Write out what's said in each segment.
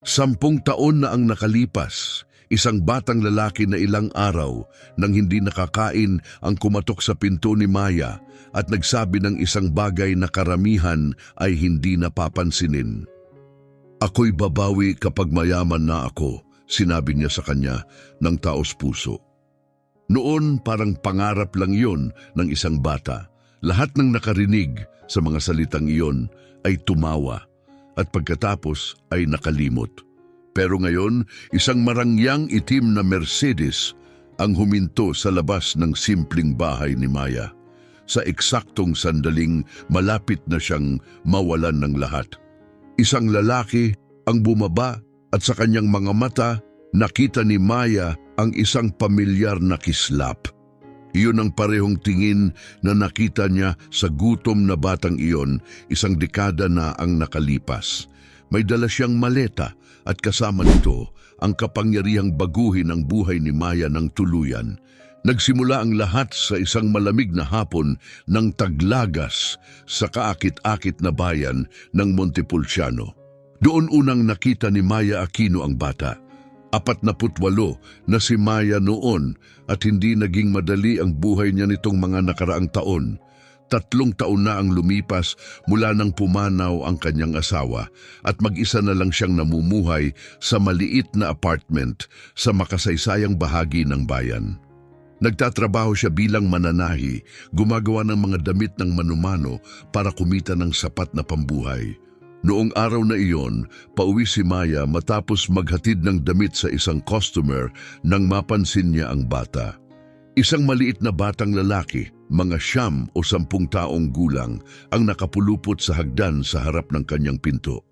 10 taon na ang nakalipas, isang batang lalaki na ilang araw nang hindi nakakain ang kumatok sa pinto ni Maya at nagsabi ng isang bagay na karamihan ay hindi napapansinin. "Ako'y babawi kapag mayaman na ako," sinabi niya sa kanya ng taos puso. Noon parang pangarap lang iyon ng isang bata. Lahat ng nakarinig sa mga salitang iyon ay tumawa at pagkatapos ay nakalimot. Pero ngayon, isang marangyang itim na Mercedes ang huminto sa labas ng simpleng bahay ni Maya. Sa eksaktong sandaling malapit na siyang mawalan ng lahat. Isang lalaki ang bumaba at sa kanyang mga mata nakita ni Maya ang isang pamilyar na kislap. Iyon ang parehong tingin na nakita niya sa gutom na batang iyon 1 dekada na ang nakalipas. May dala siyang maleta at kasama nito ang kapangyarihang baguhin ang buhay ni Maya ng tuluyan. Nagsimula ang lahat sa isang malamig na hapon ng taglagas sa kaakit-akit na bayan ng Montepulciano. Doon unang nakita ni Maya Aquino ang bata. 48 na si Maya noon at hindi naging madali ang buhay niya nitong mga nakaraang taon. 3 taon na ang lumipas mula nang pumanaw ang kanyang asawa at mag-isa na lang siyang namumuhay sa maliit na apartment sa makasaysayang bahagi ng bayan. Nagtatrabaho siya bilang mananahi, gumagawa ng mga damit ng manumano para kumita ng sapat na pambuhay. Noong araw na iyon, pauwi si Maya matapos maghatid ng damit sa isang customer nang mapansin niya ang bata. Isang maliit na batang lalaki, mga 9 o 10 taong gulang, ang nakapulupot sa hagdan sa harap ng kanyang pinto.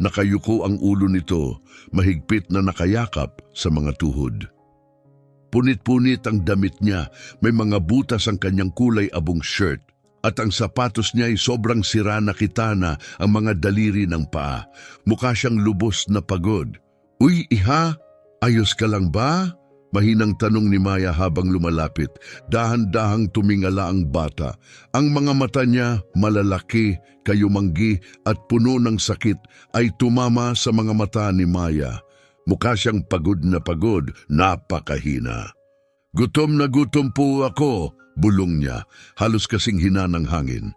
Nakayuko ang ulo nito, mahigpit na nakayakap sa mga tuhod. Punit-punit ang damit niya, may mga butas ang kanyang kulay abong shirt, at ang sapatos niya ay sobrang sira na kitana ang mga daliri ng paa. Mukha siyang lubos na pagod. "Uy, iha, ayos ka lang ba?" Mahinang tanong ni Maya habang lumalapit. Dahan-dahang tumingala ang bata. Ang mga mata niya, malalaki, kayumanggi at puno ng sakit, ay tumama sa mga mata ni Maya. Mukha siyang pagod, napakahina. "Gutom na gutom po ako," bulong niya, halos kasing hina ng hangin.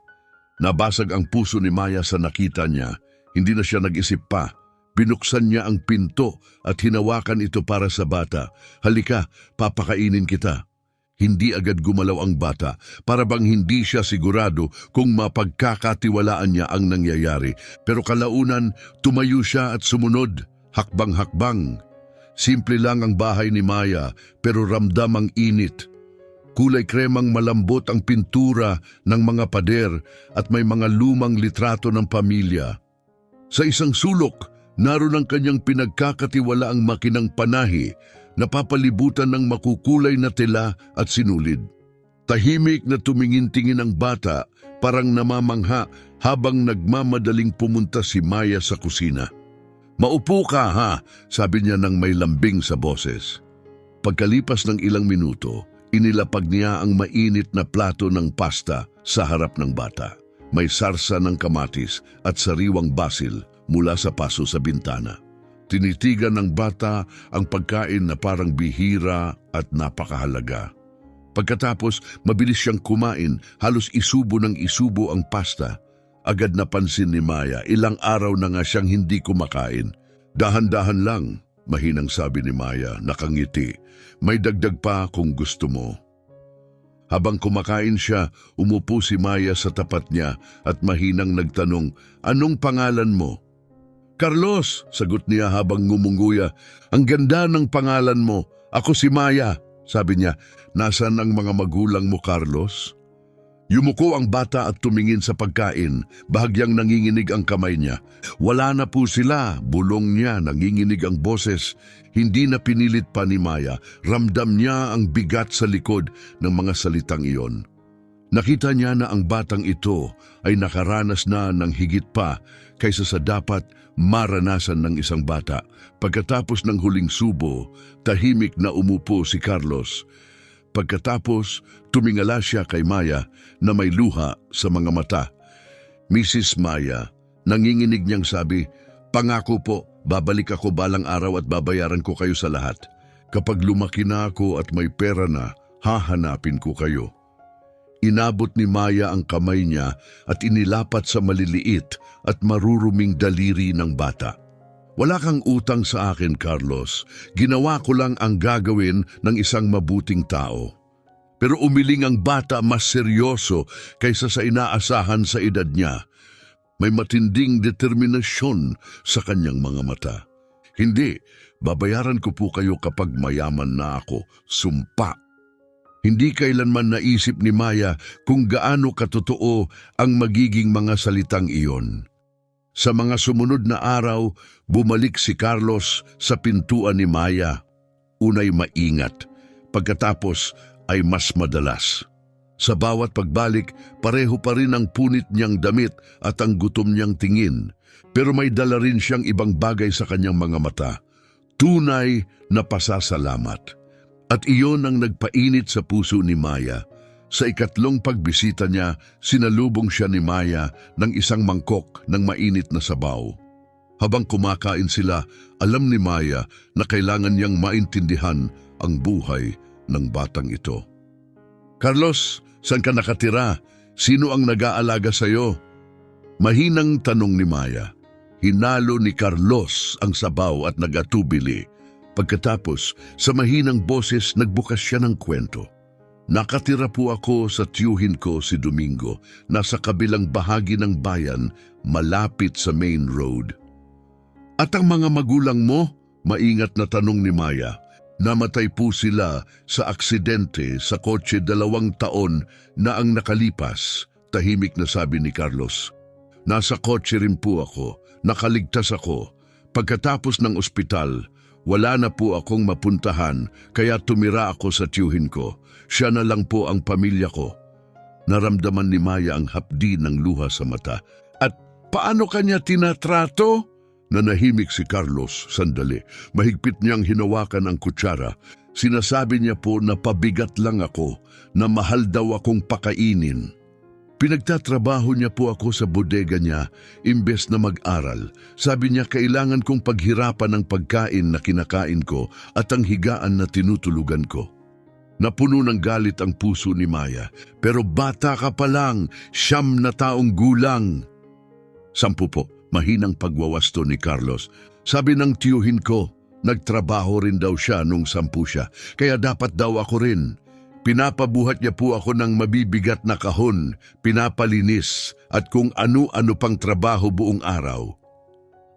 Nabasag ang puso ni Maya sa nakita niya. Hindi na siya nag-isip pa. Binuksan niya ang pinto at hinawakan ito para sa bata. "Halika, papakainin kita." Hindi agad gumalaw ang bata, para bang hindi siya sigurado kung mapagkakatiwalaan niya ang nangyayari. Pero kalaunan, tumayo siya at sumunod, hakbang-hakbang. Simple lang ang bahay ni Maya, pero ramdam ang init. Kulay kremang malambot ang pintura ng mga pader at may mga lumang litrato ng pamilya. Sa isang sulok, naroon ang kanyang pinagkakatiwalaang makinang panahi na papalibutan ng makukulay na tela at sinulid. Tahimik na tumingin-tingin ang bata, parang namamangha habang nagmamadaling pumunta si Maya sa kusina. "Maupo ka ha," sabi niya ng may lambing sa boses. Pagkalipas ng ilang minuto, inilapag niya ang mainit na plato ng pasta sa harap ng bata. May sarsa ng kamatis at sariwang basil mula sa paso sa bintana. Tinitigan ng bata ang pagkain na parang bihira at napakahalaga. Pagkatapos, mabilis siyang kumain, halos isubo ng isubo ang pasta. Agad napansin ni Maya, ilang araw na nga siyang hindi kumakain. "Dahan-dahan lang," mahinang sabi ni Maya, nakangiti. "May dagdag pa kung gusto mo." Habang kumakain siya, umupo si Maya sa tapat niya at mahinang nagtanong, "Anong pangalan mo?" "Carlos," sagot niya habang ngumunguya. "Ang ganda ng pangalan mo. Ako si Maya," sabi niya. "Nasaan ang mga magulang mo, Carlos?" Yumuko ang bata at tumingin sa pagkain. Bahagyang nanginginig ang kamay niya. "Wala na po sila," bulong niya, nanginginig ang boses. Hindi na pinilit pa ni Maya. Ramdam niya ang bigat sa likod ng mga salitang iyon. Nakita niya na ang batang ito ay nakaranas na ng higit pa kaysa sa dapat maranasan ng isang bata. Pagkatapos ng huling subo, tahimik na umupo si Carlos. Pagkatapos, tumingala siya kay Maya na may luha sa mga mata. "Mrs. Maya," nanginginig niyang sabi, "pangako po, Babalik ako balang araw at babayaran ko kayo sa lahat. Kapag lumaki na ako at may pera na, hahanapin ko kayo. Inabot ni Maya ang kamay niya at inilapat sa maliliit at maruruming daliri ng bata. Wala kang utang sa akin, Carlos. Ginawa ko lang ang gagawin ng isang mabuting tao. Pero umiling ang bata mas seryoso kaysa sa inaasahan sa edad niya. May matinding determinasyon sa kanyang mga mata. Hindi, babayaran ko po kayo kapag mayaman na ako. Sumpa. Hindi kailanman naisip ni Maya kung gaano katotoo ang magiging mga salitang iyon. Sa mga sumunod na araw, bumalik si Carlos sa pintuan ni Maya. Unay maingat, pagkatapos ay mas madalas. Sa bawat pagbalik, pareho pa rin ang punit niyang damit at ang gutom niyang tingin. Pero may dala rin siyang ibang bagay sa kanyang mga mata. Tunay na pasasalamat. At iyon ang nagpainit sa puso ni Maya. Sa ikatlong pagbisita niya, sinalubong siya ni Maya ng isang mangkok ng mainit na sabaw. Habang kumakain sila, alam ni Maya na kailangan niyang maintindihan ang buhay ng batang ito. Carlos, saan ka nakatira? Sino ang nag-aalaga sa'yo? Mahinang tanong ni Maya. Hinalo ni Carlos ang sabaw at nagatubili. Pagkatapos, sa mahinang boses, nagbukas siya ng kwento. Nakatira po ako sa tiyuhin ko si Domingo, nasa kabilang bahagi ng bayan, malapit sa main road. At ang mga magulang mo? Maingat na tanong ni Maya. Namatay po sila sa aksidente sa kotse 2 taon na ang nakalipas, tahimik na sabi ni Carlos. Nasa kotse rin po ako, nakaligtas ako. Pagkatapos ng ospital, wala na po akong mapuntahan kaya tumira ako sa tiyuhin ko. Siya na lang po ang pamilya ko. Naramdaman ni Maya ang hapdi ng luha sa mata. At paano kanya tinatrato? Nanahimik si Carlos sandali. Mahigpit niyang hinawakan ang kutsara. Sinasabi niya po na pabigat lang ako, na mahal daw akong pakainin. Pinagtatrabaho niya po ako sa bodega niya, imbes na mag-aral. Sabi niya kailangan kong paghirapan ang pagkain na kinakain ko at ang higaan na tinutulugan ko. Napuno ng galit ang puso ni Maya. Pero bata ka pa lang, 9 na taong gulang. 10 po. Mahinang pagwawasto ni Carlos. Sabi ng tiyuhin ko, nagtrabaho rin daw siya nung 10 siya, kaya dapat daw ako rin. Pinapabuhat niya po ako ng mabibigat na kahon, pinapalinis at kung ano-ano pang trabaho buong araw.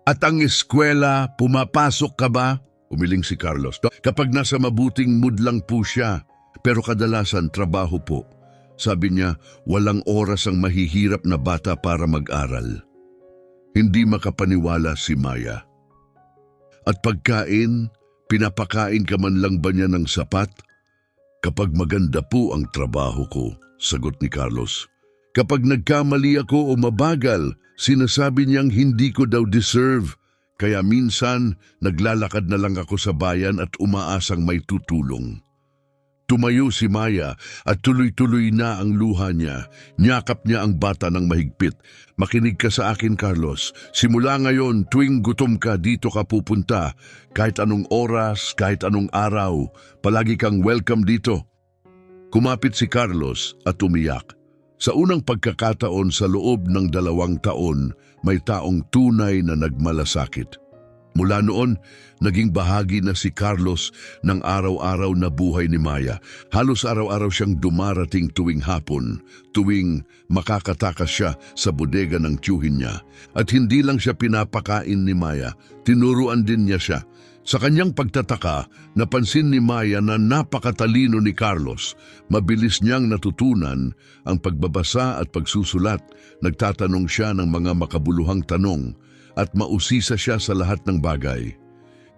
At ang eskwela, pumapasok ka ba? Umiling si Carlos. Kapag nasa mabuting mood lang po siya, pero kadalasan trabaho po. Sabi niya, walang oras ang mahihirap na bata para mag-aral. Hindi makapaniwala si Maya. At pagkain, pinapakain ka man lang ba niya ng sapat? Kapag maganda po ang trabaho ko, sagot ni Carlos. Kapag nagkamali ako o mabagal, sinasabi niyang hindi ko daw deserve. Kaya minsan, naglalakad na lang ako sa bayan at umaasang may tutulong. Tumayo si Maya at tuloy-tuloy na ang luha niya. Niyakap niya ang bata ng mahigpit. Makinig ka sa akin, Carlos. Simula ngayon, tuwing gutom ka, dito ka pupunta. Kahit anong oras, kahit anong araw, palagi kang welcome dito. Kumapit si Carlos at umiyak. Sa unang pagkakataon sa loob ng 2 taon, may taong tunay na nagmalasakit. Mula noon, naging bahagi na si Carlos ng araw-araw na buhay ni Maya. Halos araw-araw siyang dumarating tuwing hapon, tuwing makakatakas siya sa bodega ng tiyuhin niya. At hindi lang siya pinapakain ni Maya, tinuruan din niya siya. Sa kanyang pagtataka, napansin ni Maya na napakatalino ni Carlos. Mabilis niyang natutunan ang pagbabasa at pagsusulat. Nagtatanong siya ng mga makabuluhang tanong at mausisa siya sa lahat ng bagay.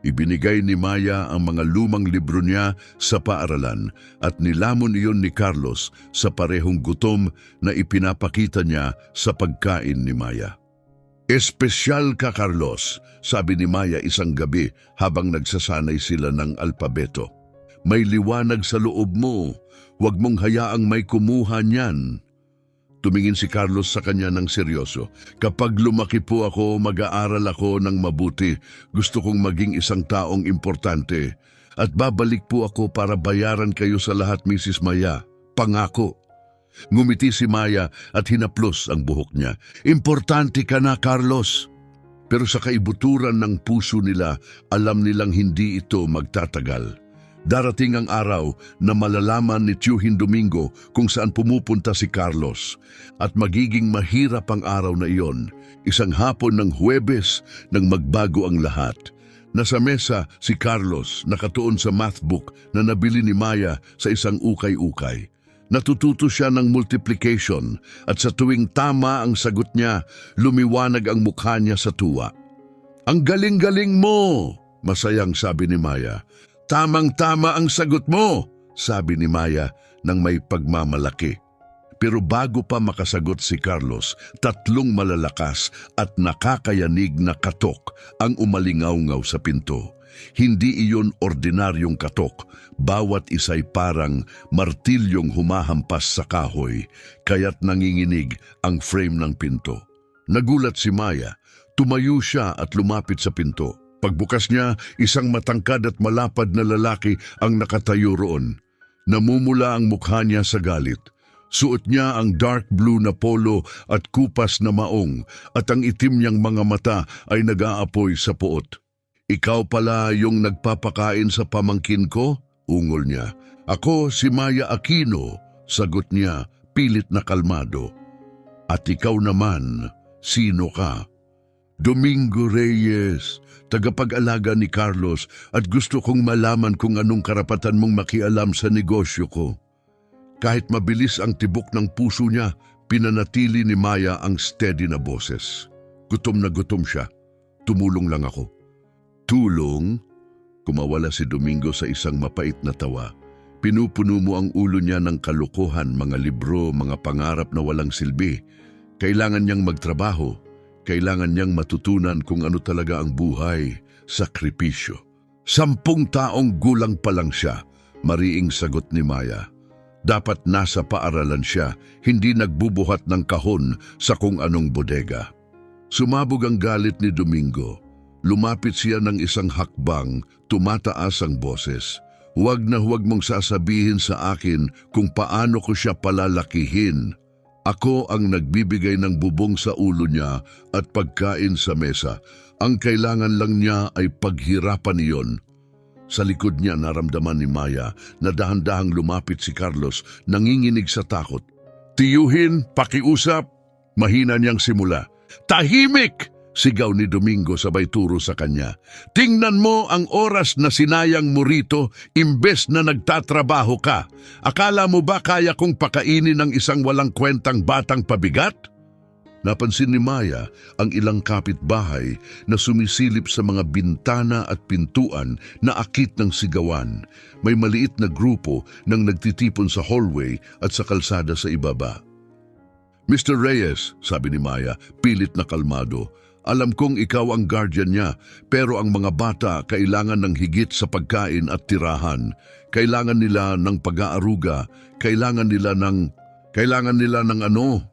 Ibinigay ni Maya ang mga lumang libro niya sa paaralan at nilamon iyon ni Carlos sa parehong gutom na ipinapakita niya sa pagkain ni Maya. Espesyal ka, Carlos, sabi ni Maya isang gabi habang nagsasanay sila ng alpabeto. May liwanag sa loob mo, huwag mong hayaang may kumuha niyan. Tumingin si Carlos sa kanya ng seryoso. Kapag lumaki po ako, mag-aaral ako ng mabuti. Gusto kong maging isang taong importante. At babalik po ako para bayaran kayo sa lahat, Mrs. Maya. Pangako. Ngumiti si Maya at hinaplos ang buhok niya. Importante ka na, Carlos. Pero sa kaibuturan ng puso nila, alam nilang hindi ito magtatagal. Darating ang araw na malalaman ni Tiyuhin Domingo kung saan pumupunta si Carlos at magiging mahirap ang araw na iyon, isang hapon ng Huwebes nang magbago ang lahat. Nasa mesa si Carlos nakatuon sa math book na nabili ni Maya sa isang ukay-ukay. Natututo siya ng multiplication at sa tuwing tama ang sagot niya, lumiwanag ang mukha niya sa tuwa. "Ang galing-galing mo!" masayang sabi ni Maya. "Tamang-tama ang sagot mo," sabi ni Maya nang may pagmamalaki. Pero bago pa makasagot si Carlos, 3 malalakas at nakakayanig na katok ang umalingaw-ngaw sa pinto. Hindi iyon ordinaryong katok, bawat isa'y parang martilyong humahampas sa kahoy, kaya't nanginginig ang frame ng pinto. Nagulat si Maya, tumayo siya at lumapit sa pinto. Pagbukas niya, isang matangkad at malapad na lalaki ang nakatayo roon. Namumula ang mukha niya sa galit. Suot niya ang dark blue na polo at kupas na maong at ang itim niyang mga mata ay nag-aapoy sa puot. "Ikaw pala yung nagpapakain sa pamangkin ko?" ungol niya. "Ako si Maya Aquino," sagot niya, pilit na kalmado. "At ikaw naman, sino ka?" "Domingo Reyes, tagapag-alaga ni Carlos at gusto kong malaman kung anong karapatan mong makialam sa negosyo ko." Kahit mabilis ang tibok ng puso niya, pinanatili ni Maya ang steady na boses. Gutom na gutom siya. "Tumulong lang ako." "Tulong?" Kumawala si Domingo sa isang mapait na tawa. "Pinupuno mo ang ulo niya ng kalokohan, mga libro, mga pangarap na walang silbi. Kailangan niyang magtrabaho. Kailangan niyang matutunan kung ano talaga ang buhay, sakripisyo." 10 taong gulang pa lang siya, mariing sagot ni Maya. Dapat nasa paaralan siya, hindi nagbubuhat ng kahon sa kung anong bodega. Sumabog ang galit ni Domingo. Lumapit siya ng isang hakbang, tumataas ang boses. "Huwag na huwag mong sasabihin sa akin kung paano ko siya palalakihin. Ako ang nagbibigay ng bubong sa ulo niya at pagkain sa mesa. Ang kailangan lang niya ay paghirapan iyon." Sa likod niya naramdaman ni Maya na dahan-dahang lumapit si Carlos, nanginginig sa takot. "Tiyuhin, pakiusap." Mahina niyang simula. "Tahimik!" sigaw ni Domingo sabay turo sa kanya. "Tingnan mo ang oras na sinayang mo rito imbes na nagtatrabaho ka. Akala mo ba kaya kong pakainin ng isang walang kwentang batang pabigat?" Napansin ni Maya ang ilang kapitbahay na sumisilip sa mga bintana at pintuan na akit ng sigawan. May maliit na grupo nang nagtitipon sa hallway at sa kalsada sa ibaba. "Mr. Reyes," sabi ni Maya, pilit na kalmado, "alam kong ikaw ang guardian niya, pero ang mga bata kailangan ng higit sa pagkain at tirahan. Kailangan nila ng pag-aaruga, kailangan nila ng ano?"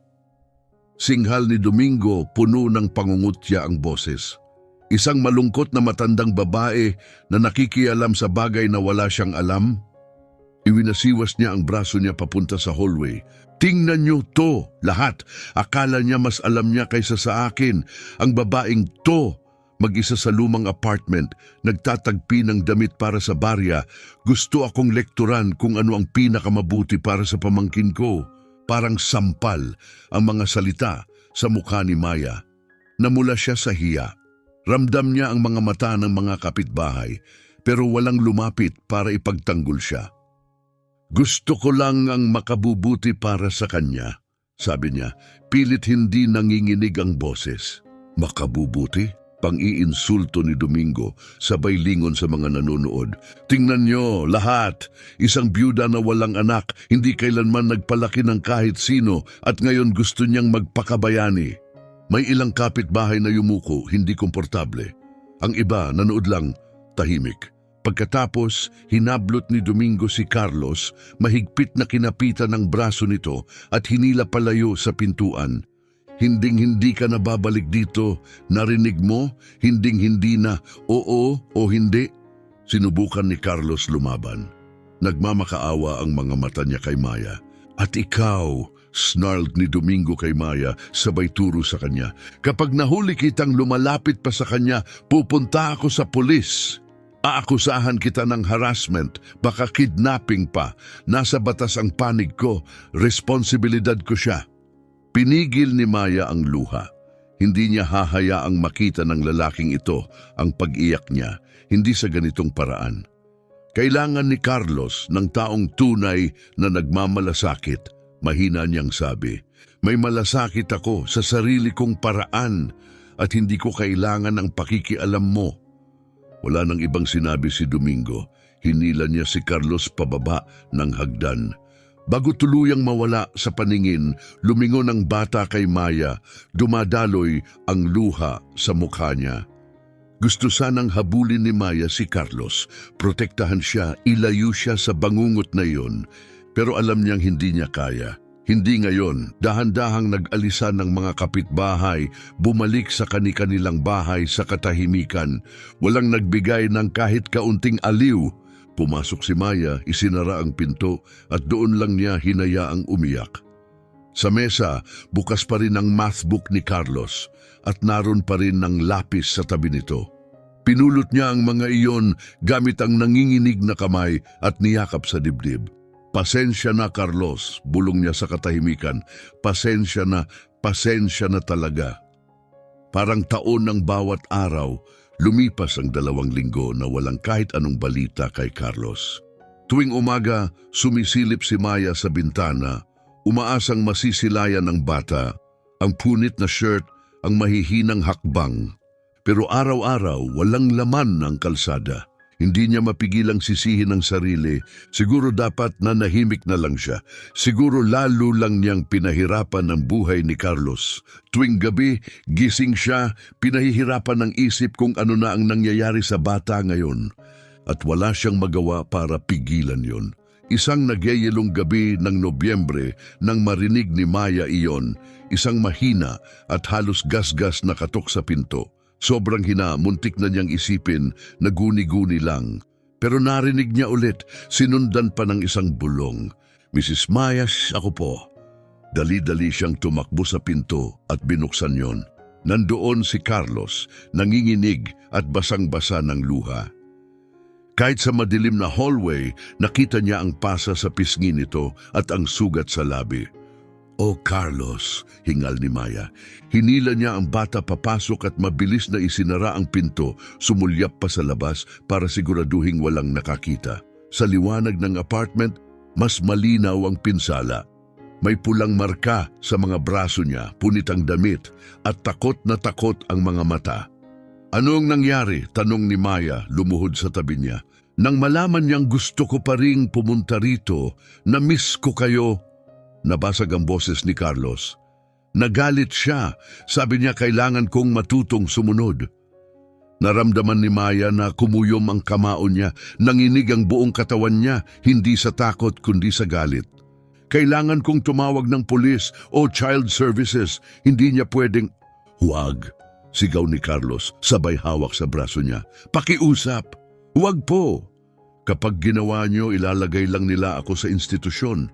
Singhal ni Domingo, puno ng pangungutya ang boses. Isang malungkot na matandang babae na nakikialam sa bagay na wala siyang alam. Iwinasiwas niya ang braso niya papunta sa hallway. "Tingnan niyo to, lahat. Akala niya mas alam niya kaysa sa akin. Ang babaeng to, mag-isa sa lumang apartment, nagtatagpi ng damit para sa barya. Gusto akong lekturan kung ano ang pinakamabuti para sa pamangkin ko." Parang sampal ang mga salita sa mukha ni Maya. Namula siya sa hiya. Ramdam niya ang mga mata ng mga kapitbahay, pero walang lumapit para ipagtanggol siya. "Gusto ko lang ang makabubuti para sa kanya," sabi niya, pilit hindi nanginginig ang boses. "Makabubuti?" Pang-iinsulto ni Domingo, sabay lingon sa mga nanonood. "Tingnan niyo, lahat. Isang byuda na walang anak, hindi kailanman nagpalaki ng kahit sino at ngayon gusto niyang magpakabayani." May ilang kapitbahay na yumuko, hindi komportable. Ang iba, nanood lang, tahimik. Pagkatapos, hinablot ni Domingo si Carlos, mahigpit na kinapitan ng braso nito at hinila palayo sa pintuan. Hinding-hindi ka na babalik dito. Narinig mo? Hinding-hindi na. Oo o hindi? Sinubukan ni Carlos lumaban. Nagmamakaawa ang mga mata niya kay Maya. At ikaw, snarled ni Domingo kay Maya, sabay turo sa kanya. Kapag nahuli kitang lumalapit pa sa kanya, pupunta ako sa pulis. Aakusahan kita ng harassment, baka kidnapping pa. Nasa batas ang panig ko, responsibilidad ko siya. Pinigil ni Maya ang luha. Hindi niya hahayaang makita ng lalaking ito ang pag-iyak niya, hindi sa ganitong paraan. Kailangan ni Carlos ng taong tunay na nagmamalasakit. Mahina niyang sabi, may malasakit ako sa sarili kong paraan at hindi ko kailangan ng pakikialam mo. Wala nang ibang sinabi si Domingo. Hinila niya si Carlos pababa ng hagdan. Bago tuluyang mawala sa paningin, lumingon ang bata kay Maya, dumadaloy ang luha sa mukha niya. Gusto sanang habulin ni Maya si Carlos, protektahan siya, ilayo siya sa bangungot na iyon, pero alam niyang hindi niya kaya. Hindi ngayon, dahan-dahang nag-alisan ng mga kapitbahay, bumalik sa kani-kanilang bahay sa katahimikan. Walang nagbigay ng kahit kaunting aliw. Pumasok si Maya, isinara ang pinto at doon lang niya hinayaang umiyak. Sa mesa, bukas pa rin ang math book ni Carlos at naroon pa rin ng lapis sa tabi nito. Pinulot niya ang mga iyon gamit ang nanginginig na kamay at niyakap sa dibdib. Pasensya na, Carlos, bulong niya sa katahimikan. Pasensya na talaga. Parang taon ng bawat araw, lumipas ang 2 linggo na walang kahit anong balita kay Carlos. Tuwing umaga, sumisilip si Maya sa bintana, umaasang masisilayan ng bata, ang punit na shirt, ang mahihinang hakbang. Pero araw-araw, walang laman ng kalsada. Hindi niya mapigilang sisihin ang sarili. Siguro dapat nanahimik na lang siya. Siguro lalo lang niyang pinahirapan ang buhay ni Carlos. Tuwing gabi, gising siya, pinahihirapan ng isip kung ano na ang nangyayari sa bata ngayon. At wala siyang magawa para pigilan yon. Isang nagyayelong gabi ng Nobyembre nang marinig ni Maya iyon, isang mahina at halos gasgas na katok sa pinto. Sobrang hina, muntik na niyang isipin na guni-guni lang. Pero narinig niya ulit, sinundan pa ng isang bulong. Mrs. Mayas, ako po. Dali-dali siyang tumakbo sa pinto at binuksan yon. Nandoon si Carlos, nanginginig at basang-basa ng luha. Kahit sa madilim na hallway, nakita niya ang pasa sa pisngi nito at ang sugat sa labi. "Oh, Carlos," hingal ni Maya. Hinila niya ang bata papasok at mabilis na isinara ang pinto, sumulyap pa sa labas para siguraduhing walang nakakita. Sa liwanag ng apartment, mas malinaw ang pinsala. May pulang marka sa mga braso niya, punit ang damit, at takot na takot ang mga mata. "Anong nangyari?" tanong ni Maya, lumuhod sa tabi niya. "Nang malaman niyang gusto ko pa ring pumunta rito, na-miss ko kayo." Nabasag ang boses ni Carlos. Nagalit siya. Sabi niya kailangan kong matutong sumunod. Naramdaman ni Maya na kumuyom ang kamao niya, nanginig ang buong katawan niya, hindi sa takot kundi sa galit. "Kailangan kong tumawag ng pulis o child services. Hindi niya pwedeng..." "Huwag," sigaw ni Carlos, sabay hawak sa braso niya. "Pakiusap." "Huwag po. Kapag ginawa niyo, ilalagay lang nila ako sa institusyon.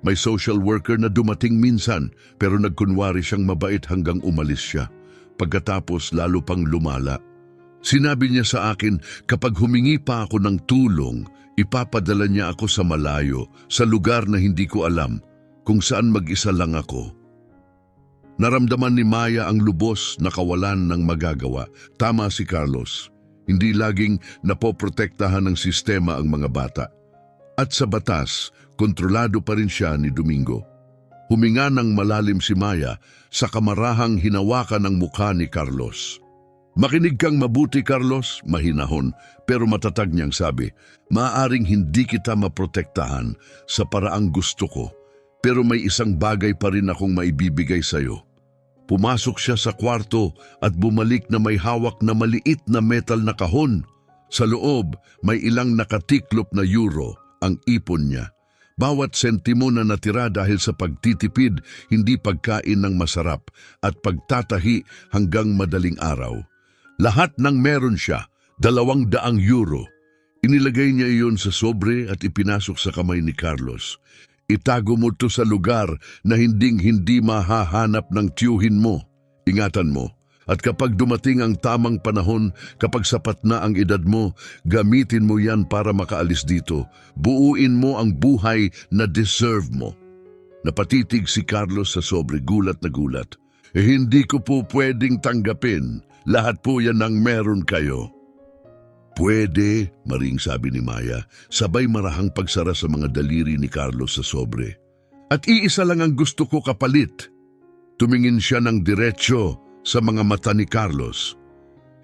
May social worker na dumating minsan pero nagkunwari siyang mabait hanggang umalis siya. Pagkatapos lalo pang lumala. Sinabi niya sa akin kapag humingi pa ako ng tulong, ipapadala niya ako sa malayo, sa lugar na hindi ko alam, kung saan mag-isa lang ako." Naramdaman ni Maya ang lubos na kawalan ng magagawa. Tama si Carlos. Hindi laging napoprotektahan ng sistema ang mga bata. At sa batas, kontrolado pa rin siya ni Domingo. Huminga ng malalim si Maya sa kamarahang hinawakan ng mukha ni Carlos. "Makinig kang mabuti, Carlos," mahinahon, pero matatag niyang sabi. "Maaaring hindi kita maprotektahan sa paraang gusto ko, pero may isang bagay pa rin akong maibibigay sa'yo." Pumasok siya sa kwarto at bumalik na may hawak na maliit na metal na kahon. Sa loob, may ilang nakatiklop na euro ang ipon niya. Bawat sentimo na natira dahil sa pagtitipid, hindi pagkain ng masarap at pagtatahi hanggang madaling araw. Lahat ng meron siya, 200 euro. Inilagay niya iyon sa sobre at ipinasok sa kamay ni Carlos. Itago mo to sa lugar na hindi mahahanap ng tiyuhin mo. Ingatan mo. At kapag dumating ang tamang panahon, kapag sapat na ang edad mo, gamitin mo yan para makaalis dito. Buuin mo ang buhay na deserve mo. Napatitig si Carlos sa sobre, gulat na gulat. Hindi ko po pwedeng tanggapin. Lahat po yan ang meron kayo. Pwede, maring sabi ni Maya, sabay marahang pagsara sa mga daliri ni Carlos sa sobre. At iisa lang ang gusto ko kapalit. Tumingin siya ng diretsyo sa mga mata ni Carlos.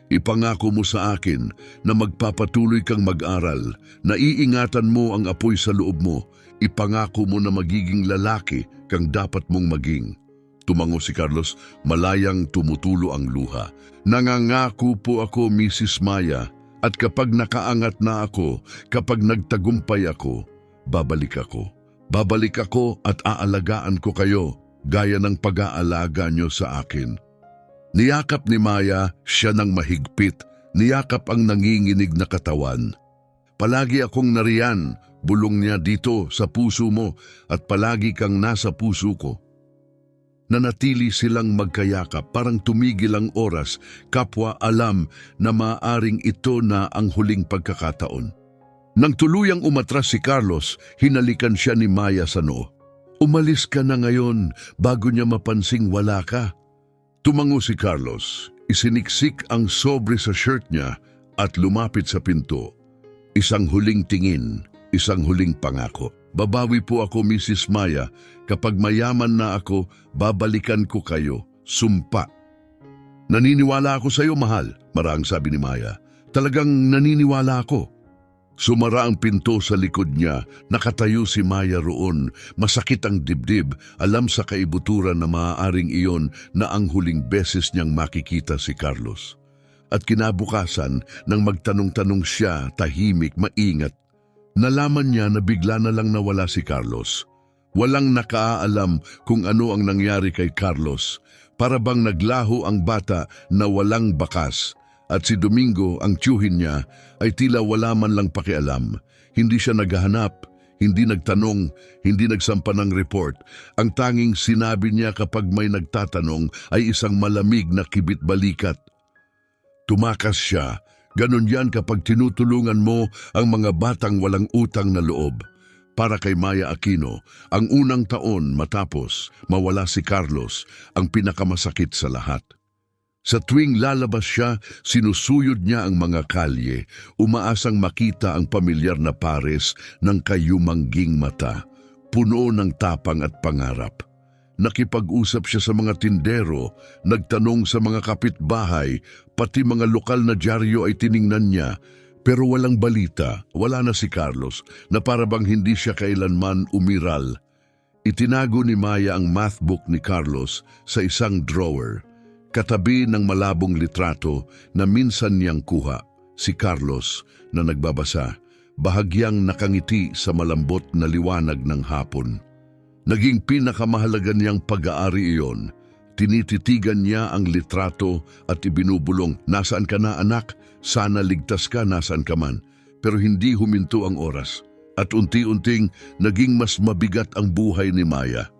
Ipangako mo sa akin na magpapatuloy kang mag-aral, na iingatan mo ang apoy sa loob mo. Ipangako mo na magiging lalaki kang dapat mong maging. Tumango si Carlos, malayang tumutulo ang luha. Nangangako po ako, Mrs. Maya, at kapag nakaangat na ako, kapag nagtagumpay ako, babalik ako. Babalik ako at aalagaan ko kayo, gaya ng pag-aalaga nyo sa akin. Niyakap ni Maya siya ng mahigpit, niyakap ang nanginginig na katawan. Palagi akong nariyan, bulong niya dito sa puso mo at palagi kang nasa puso ko. Nanatili silang magkayakap, parang tumigil ang oras, kapwa alam na maaaring ito na ang huling pagkakataon. Nang tuluyang umatras si Carlos, hinalikan siya ni Maya sa noo. Umalis ka na ngayon bago niya mapansing wala ka. Tumango si Carlos, isiniksik ang sobre sa shirt niya at lumapit sa pinto. Isang huling tingin, isang huling pangako. Babawi po ako, Mrs. Maya. Kapag mayaman na ako, babalikan ko kayo. Sumpa. Naniniwala ako sa iyo, mahal, marang sabi ni Maya. Talagang naniniwala ako. Sumara ang pinto sa likod niya, nakatayo si Maya roon, masakit ang dibdib, alam sa kaibuturan na maaaring iyon na ang huling beses niyang makikita si Carlos. At kinabukasan, nang magtanong-tanong siya, tahimik, maingat, nalaman niya na bigla na lang nawala si Carlos. Walang nakaalam kung ano ang nangyari kay Carlos, para bang naglaho ang bata na walang bakas. At si Domingo, ang tiyuhin niya, ay tila wala man lang pakialam. Hindi siya naghahanap, hindi nagtanong, hindi nagsampa ng report. Ang tanging sinabi niya kapag may nagtatanong ay isang malamig na kibit-balikat. Tumakas siya. Ganon yan kapag tinutulungan mo ang mga batang walang utang na loob. Para kay Maya Aquino, ang unang taon matapos mawala si Carlos ang pinakamasakit sa lahat. Sa tuwing lalabas siya, sinusuyod niya ang mga kalye, umaasang makita ang pamilyar na pares ng kayumangging mata, puno ng tapang at pangarap. Nakipag-usap siya sa mga tindero, nagtanong sa mga kapitbahay, pati mga lokal na dyaryo ay tiningnan niya, pero walang balita, wala na si Carlos, na para bang hindi siya kailanman umiral. Itinago ni Maya ang math book ni Carlos sa isang drawer. Katabi ng malabong litrato na minsan niyang kuha, si Carlos na nagbabasa, bahagyang nakangiti sa malambot na liwanag ng hapon. Naging pinakamahalaga niyang pag-aari iyon. Tinititigan niya ang litrato at ibinubulong, nasaan ka na anak? Sana ligtas ka nasaan ka man. Pero hindi huminto ang oras at unti-unting naging mas mabigat ang buhay ni Maya.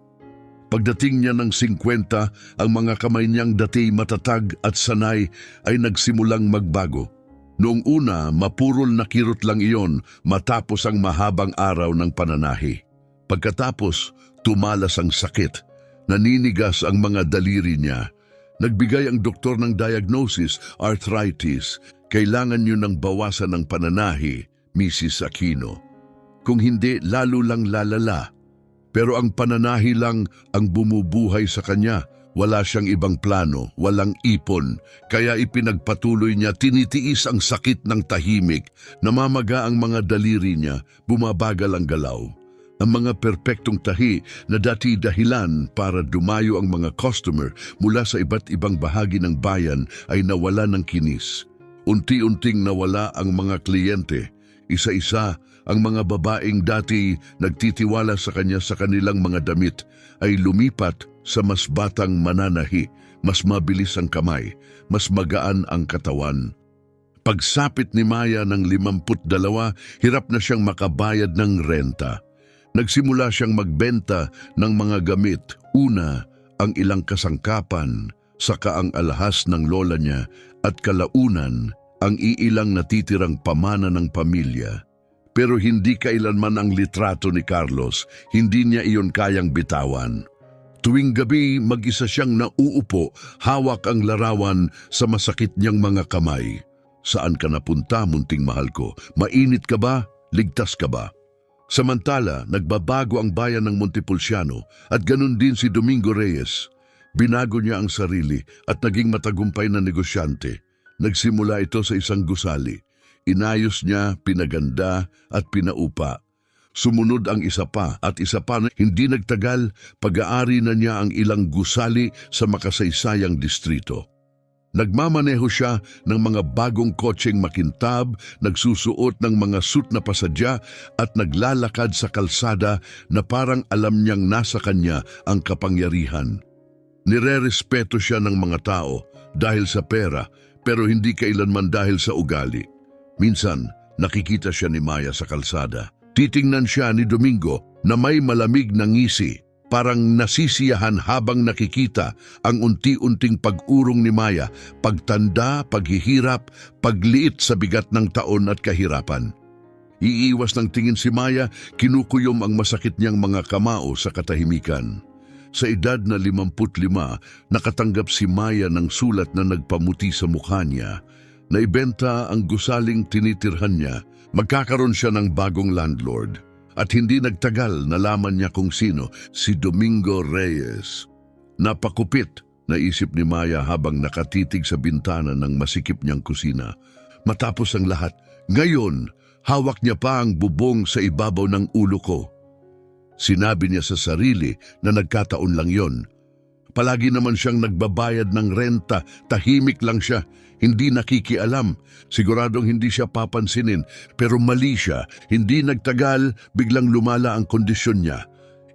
Pagdating niya ng 50, ang mga kamay niyang dati matatag at sanay ay nagsimulang magbago. Noong una, mapurol na kirot lang iyon matapos ang mahabang araw ng pananahi. Pagkatapos, tumalas ang sakit. Naninigas ang mga daliri niya. Nagbigay ang doktor ng diagnosis, arthritis. Kailangan niyo ng bawasan ng pananahi, Mrs. Aquino. Kung hindi, lalo lang lalala. Pero ang pananahi lang ang bumubuhay sa kanya. Wala siyang ibang plano, walang ipon. Kaya ipinagpatuloy niya, tinitiis ang sakit ng tahimik. Namamaga ang mga daliri niya, bumabagal ang galaw. Ang mga perpektong tahi na dati dahilan para dumayo ang mga customer mula sa iba't ibang bahagi ng bayan ay nawala ng kinis. Unti-unting nawala ang mga kliyente. Isa-isa ang mga babaeng dati nagtitiwala sa kanya sa kanilang mga damit ay lumipat sa mas batang mananahi, mas mabilis ang kamay, mas magaan ang katawan. Pagsapit ni Maya ng 52, hirap na siyang makabayad ng renta. Nagsimula siyang magbenta ng mga gamit. Una, ang ilang kasangkapan, saka ang alahas ng lola niya at kalaunan, ang iilang natitirang pamana ng pamilya. Pero hindi kailanman ang litrato ni Carlos, hindi niya iyon kayang bitawan. Tuwing gabi, mag-isa siyang nauupo, hawak ang larawan sa masakit niyang mga kamay. Saan ka napunta, munting mahal ko? Mainit ka ba? Ligtas ka ba? Samantala, nagbabago ang bayan ng Montepulciano at ganun din si Domingo Reyes. Binago niya ang sarili at naging matagumpay na negosyante. Nagsimula ito sa isang gusali. Inayos niya, pinaganda at pinaupa. Sumunod ang isa pa at isa pa. Hindi nagtagal, pag-aari na niya ang ilang gusali sa makasaysayang distrito. Nagmamaneho siya ng mga bagong kotseng makintab, nagsusuot ng mga suit na pasadya at naglalakad sa kalsada na parang alam niyang nasa kanya ang kapangyarihan. Nirerespeto siya ng mga tao dahil sa pera pero hindi kailanman dahil sa ugali. Minsan, nakikita siya ni Maya sa kalsada. Titingnan siya ni Domingo na may malamig na ngisi. Parang nasisiyahan habang nakikita ang unti-unting pag-urong ni Maya, pagtanda, paghihirap, pagliit sa bigat ng taon at kahirapan. Iiwas ng tingin si Maya, kinukuyom ang masakit niyang mga kamao sa katahimikan. Sa edad na 55, nakatanggap si Maya ng sulat na nagpamuti sa mukha niya. Naibenta ang gusaling tinitirhan niya, magkakaroon siya ng bagong landlord. At hindi nagtagal, nalaman niya kung sino, si Domingo Reyes. Napakupit, naisip ni Maya habang nakatitig sa bintana ng masikip niyang kusina. Matapos ang lahat, ngayon, hawak niya pa ang bubong sa ibabaw ng ulo ko. Sinabi niya sa sarili na nagkataon lang yon. Palagi naman siyang nagbabayad ng renta, tahimik lang siya, hindi nakikialam. Siguradong hindi siya papansinin, pero mali siya. Hindi nagtagal, biglang lumala ang kondisyon niya.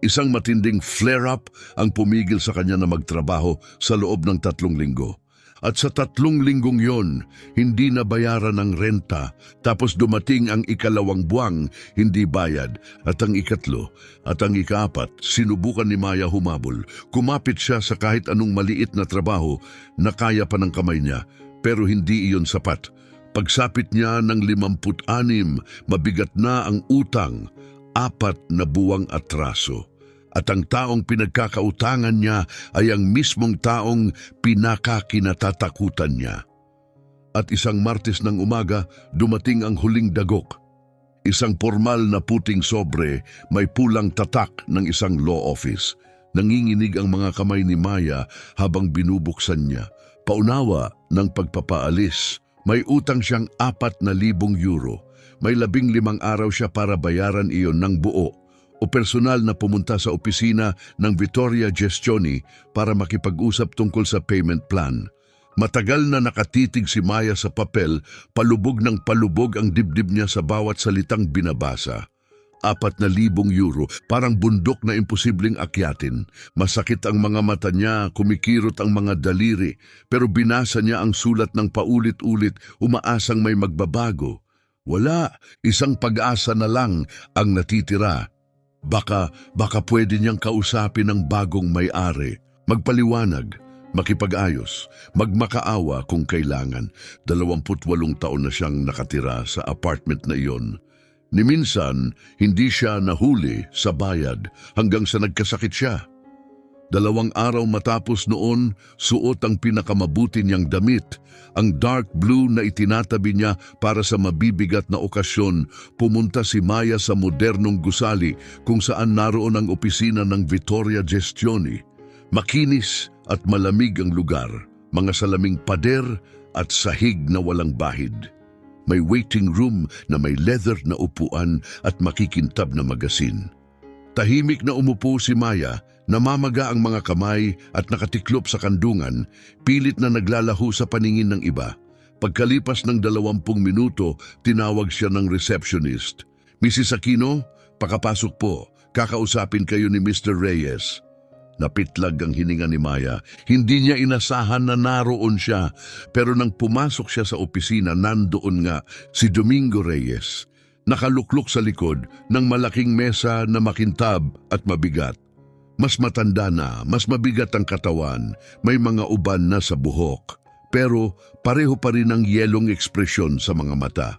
Isang matinding flare-up ang pumigil sa kanya na magtrabaho sa loob ng 3 linggo. At sa 3 linggong yon, hindi na bayaran ng renta. Tapos dumating ang ikalawang buwang, hindi bayad. At ang ikatlo at ang ikaapat, sinubukan ni Maya humabol. Kumapit siya sa kahit anong maliit na trabaho na kaya pa ng kamay niya, pero hindi iyon sapat. Pagsapit niya ng 56, mabigat na ang utang, 4 na buwang atraso. At ang taong pinagkakautangan niya ay ang mismong taong pinakakinatatakutan niya. At isang Martes ng umaga, dumating ang huling dagok. Isang formal na puting sobre, may pulang tatak ng isang law office. Nanginginig ang mga kamay ni Maya habang binubuksan niya. Paunawa ng pagpapaalis, may utang siyang 4,000 euro. May 15 araw siya para bayaran iyon ng buo. O personal na pumunta sa opisina ng Vittoria Gestioni para makipag-usap tungkol sa payment plan. Matagal na nakatitig si Maya sa papel, palubog ng palubog ang dibdib niya sa bawat salitang binabasa. 4,000 euro, parang bundok na imposibleng akyatin. Masakit ang mga mata niya, kumikirot ang mga daliri, pero binasa niya ang sulat ng paulit-ulit, umaasang may magbabago. Wala, isang pag-asa na lang ang natitira. Baka pwede niyang kausapin ang bagong may-ari, magpaliwanag, makipag-ayos, magmakaawa kung kailangan. 28 taon na siyang nakatira sa apartment na iyon. Ni minsan, hindi siya nahuli sa bayad hanggang sa nagkasakit siya. 2 araw matapos noon, suot ang pinakamabuti niyang damit, ang dark blue na itinatabi niya para sa mabibigat na okasyon. Pumunta si Maya sa modernong gusali kung saan naroon ang opisina ng Vittoria Gestioni. Makinis at malamig ang lugar, mga salaming pader at sahig na walang bahid. May waiting room na may leather na upuan at makikintab na magasin. Tahimik na umupo si Maya, namamaga ang mga kamay at nakatiklop sa kandungan, pilit na naglalaho sa paningin ng iba. Pagkalipas ng 20 minuto, tinawag siya ng receptionist. Mrs. Aquino, pakapasok po. Kakausapin kayo ni Mr. Reyes. Napitlag ang hininga ni Maya. Hindi niya inasahan na naroon siya. Pero nang pumasok siya sa opisina, nandoon nga si Domingo Reyes. Nakaluklok sa likod ng malaking mesa na makintab at mabigat. Mas matanda na, mas mabigat ang katawan, may mga uban na sa buhok. Pero pareho pa rin ang yelong ekspresyon sa mga mata.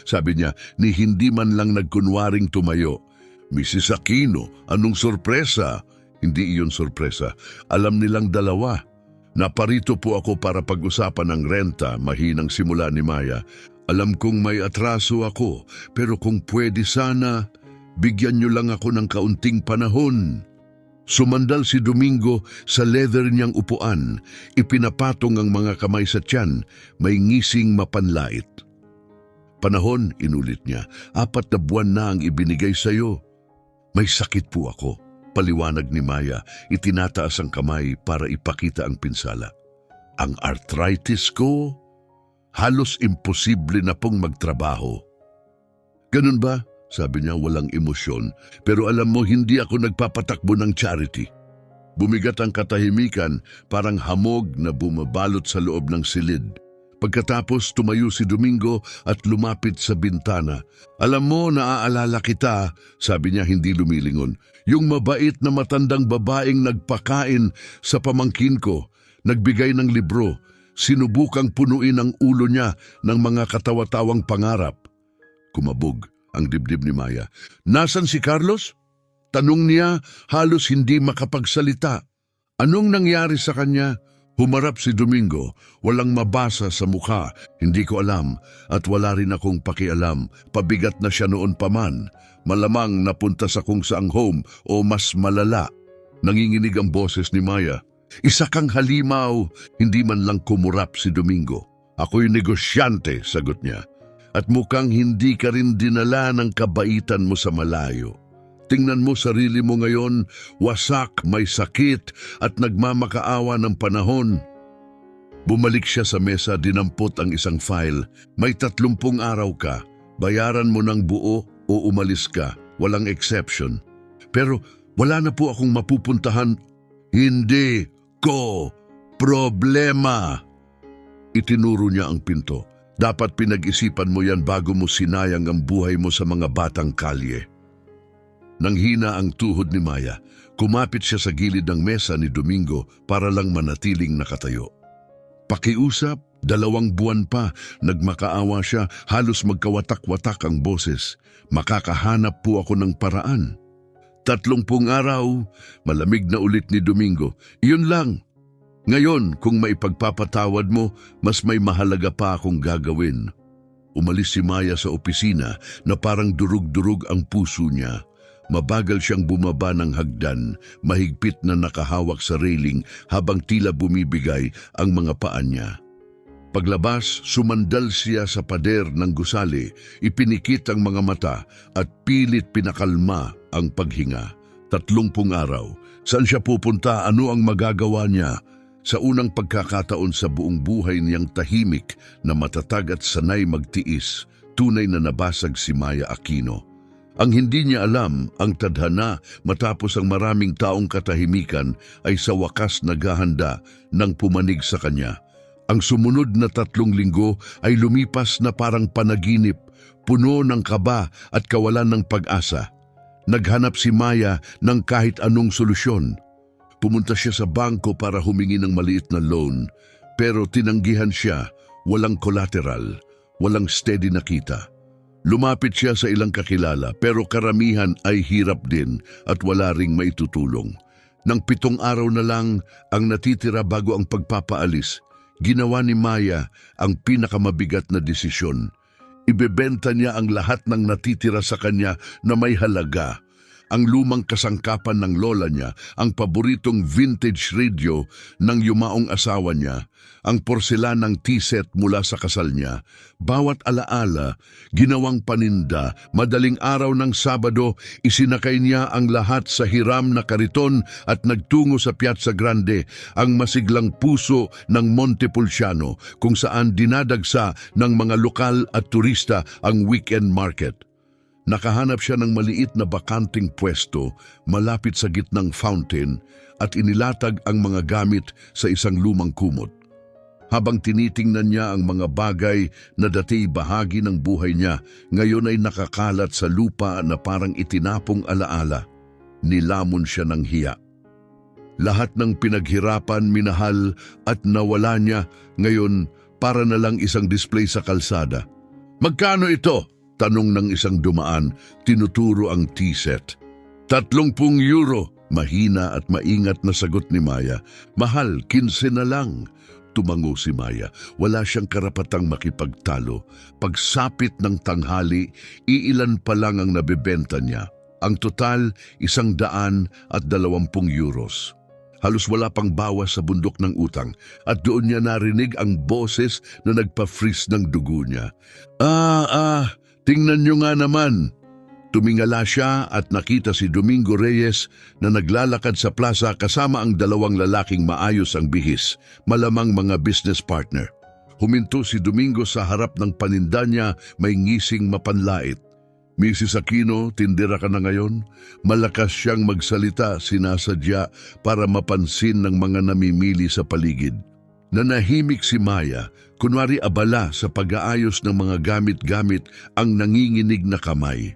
Sabi niya, ni hindi man lang nagkunwaring tumayo. Mrs. Aquino, anong sorpresa? Hindi iyon sorpresa. Alam nilang dalawa. Naparito po ako para pag-usapan ng renta, mahinang simula ni Maya. Alam kong may atraso ako, pero kung pwede sana, bigyan niyo lang ako ng kaunting panahon. Sumandal si Domingo sa leather niyang upuan, ipinapatong ang mga kamay sa tiyan, may ngising mapanlait. Panahon, inulit niya, 4 na buwan na ang ibinigay sa'yo. May sakit po ako, paliwanag ni Maya, itinataas ang kamay para ipakita ang pinsala. Ang arthritis ko, halos imposible na pong magtrabaho. Ganun ba? Sabi niya walang emosyon, pero alam mo hindi ako nagpapatakbo ng charity. Bumigat ang katahimikan, parang hamog na bumabalot sa loob ng silid. Pagkatapos tumayo si Domingo at lumapit sa bintana. Alam mo, naaalala kita, sabi niya hindi lumilingon. Yung mabait na matandang babaeng nagpakain sa pamangkin ko, nagbigay ng libro, sinubukang punuin ang ulo niya ng mga katawa-tawang pangarap. Kumabog ang dibdib ni Maya. Nasaan si Carlos? Tanong niya, halos hindi makapagsalita. Anong nangyari sa kanya? Humarap si Domingo, walang mabasa sa mukha, hindi ko alam at wala rin akong pakialam. Pabigat na siya noon pa man. Malamang napunta sa kung saang home o mas malala. Nanginginig ang boses ni Maya. Isa kang halimaw, hindi man lang kumurap si Domingo. Ako'y negosyante, sagot niya. At mukhang hindi ka rin dinala ng kabaitan mo sa malayo. Tingnan mo sarili mo ngayon, wasak, may sakit at nagmamakaawa ng panahon. Bumalik siya sa mesa, dinampot ang isang file. May 30 araw ka, bayaran mo ng buo o umalis ka, walang exception. Pero wala na po akong mapupuntahan. Hindi ko problema. Itinuro niya ang pinto. Dapat pinag-isipan mo yan bago mo sinayang ang buhay mo sa mga batang kalye. Nang hina ang tuhod ni Maya, kumapit siya sa gilid ng mesa ni Domingo para lang manatiling nakatayo. Pakiusap, 2 buwan pa, nagmakaawa siya, halos magkawatak-watak ang boses. Makakahanap po ako ng paraan. 30 araw, malamig na ulit ni Domingo. Iyon lang. Ngayon, kung maipagpapatawad mo, mas may mahalaga pa akong gagawin. Umalis si Maya sa opisina na parang durug-durug ang puso niya. Mabagal siyang bumaba ng hagdan, mahigpit na nakahawak sa railing habang tila bumibigay ang mga paan niya. Paglabas, sumandal siya sa pader ng gusali, ipinikit ang mga mata at pilit pinakalma ang paghinga. 30 araw. Saan siya pupunta? Ano ang magagawa niya? Sa unang pagkakataon sa buong buhay niyang tahimik na matatag at sanay magtiis, tunay na nabasag si Maya Aquino. Ang hindi niya alam, ang tadhana matapos ang maraming taong katahimikan ay sa wakas naghahanda ng pumanig sa kanya. Ang sumunod na 3 linggo ay lumipas na parang panaginip, puno ng kaba at kawalan ng pag-asa. Naghanap si Maya ng kahit anong solusyon. Pumunta siya sa bangko para humingi ng maliit na loan, pero tinanggihan siya, walang collateral, walang steady na kita. Lumapit siya sa ilang kakilala pero karamihan ay hirap din at wala ring maitutulong. Nang 7 araw na lang ang natitira bago ang pagpapaalis, ginawa ni Maya ang pinakamabigat na desisyon. Ibebenta niya ang lahat ng natitira sa kanya na may halaga. ang lumang kasangkapan ng lola niya, ang paboritong vintage radio ng yumaong asawa niya, ang porselanang tea set mula sa kasal niya. Bawat alaala, ginawang paninda, madaling araw ng Sabado, isinakay niya ang lahat sa hiram na kariton at nagtungo sa Piazza Grande, ang masiglang puso ng Montepulciano, kung saan dinadagsa ng mga lokal at turista ang weekend market. Nakahanap siya ng maliit na bakanting pwesto malapit sa gitnang fountain at inilatag ang mga gamit sa isang lumang kumot. Habang tinitingnan niya ang mga bagay na dati bahagi ng buhay niya, ngayon ay nakakalat sa lupa na parang itinapong alaala. Nilamon siya ng hiya. Lahat ng pinaghirapan, minahal at nawala niya, ngayon para na lang isang display sa kalsada. "Magkano ito?" tanong ng isang dumaan, tinuturo ang tea set. €30, mahina at maingat na sagot ni Maya. "Mahal, 15 na lang." Tumango si Maya. Wala siyang karapatang makipagtalo. Pagsapit ng tanghali, iilan pa lang ang nabebenta niya. Ang total, €120. Halos wala pang bawas sa bundok ng utang at doon niya narinig ang boses na nagpa-freeze ng dugo niya. Tingnan niyo nga naman." Tumingala siya at nakita si Domingo Reyes na naglalakad sa plaza kasama ang dalawang lalaking maayos ang bihis, malamang mga business partner. Huminto si Domingo sa harap ng paninda niya, may ngising mapanlait. "Mrs. Aquino, tindera ka na ngayon?" Malakas siyang magsalita, sinasadya para mapansin ng mga namimili sa paligid. Nanahimik si Maya, kunwari abala sa pag-aayos ng mga gamit-gamit ang nanginginig na kamay.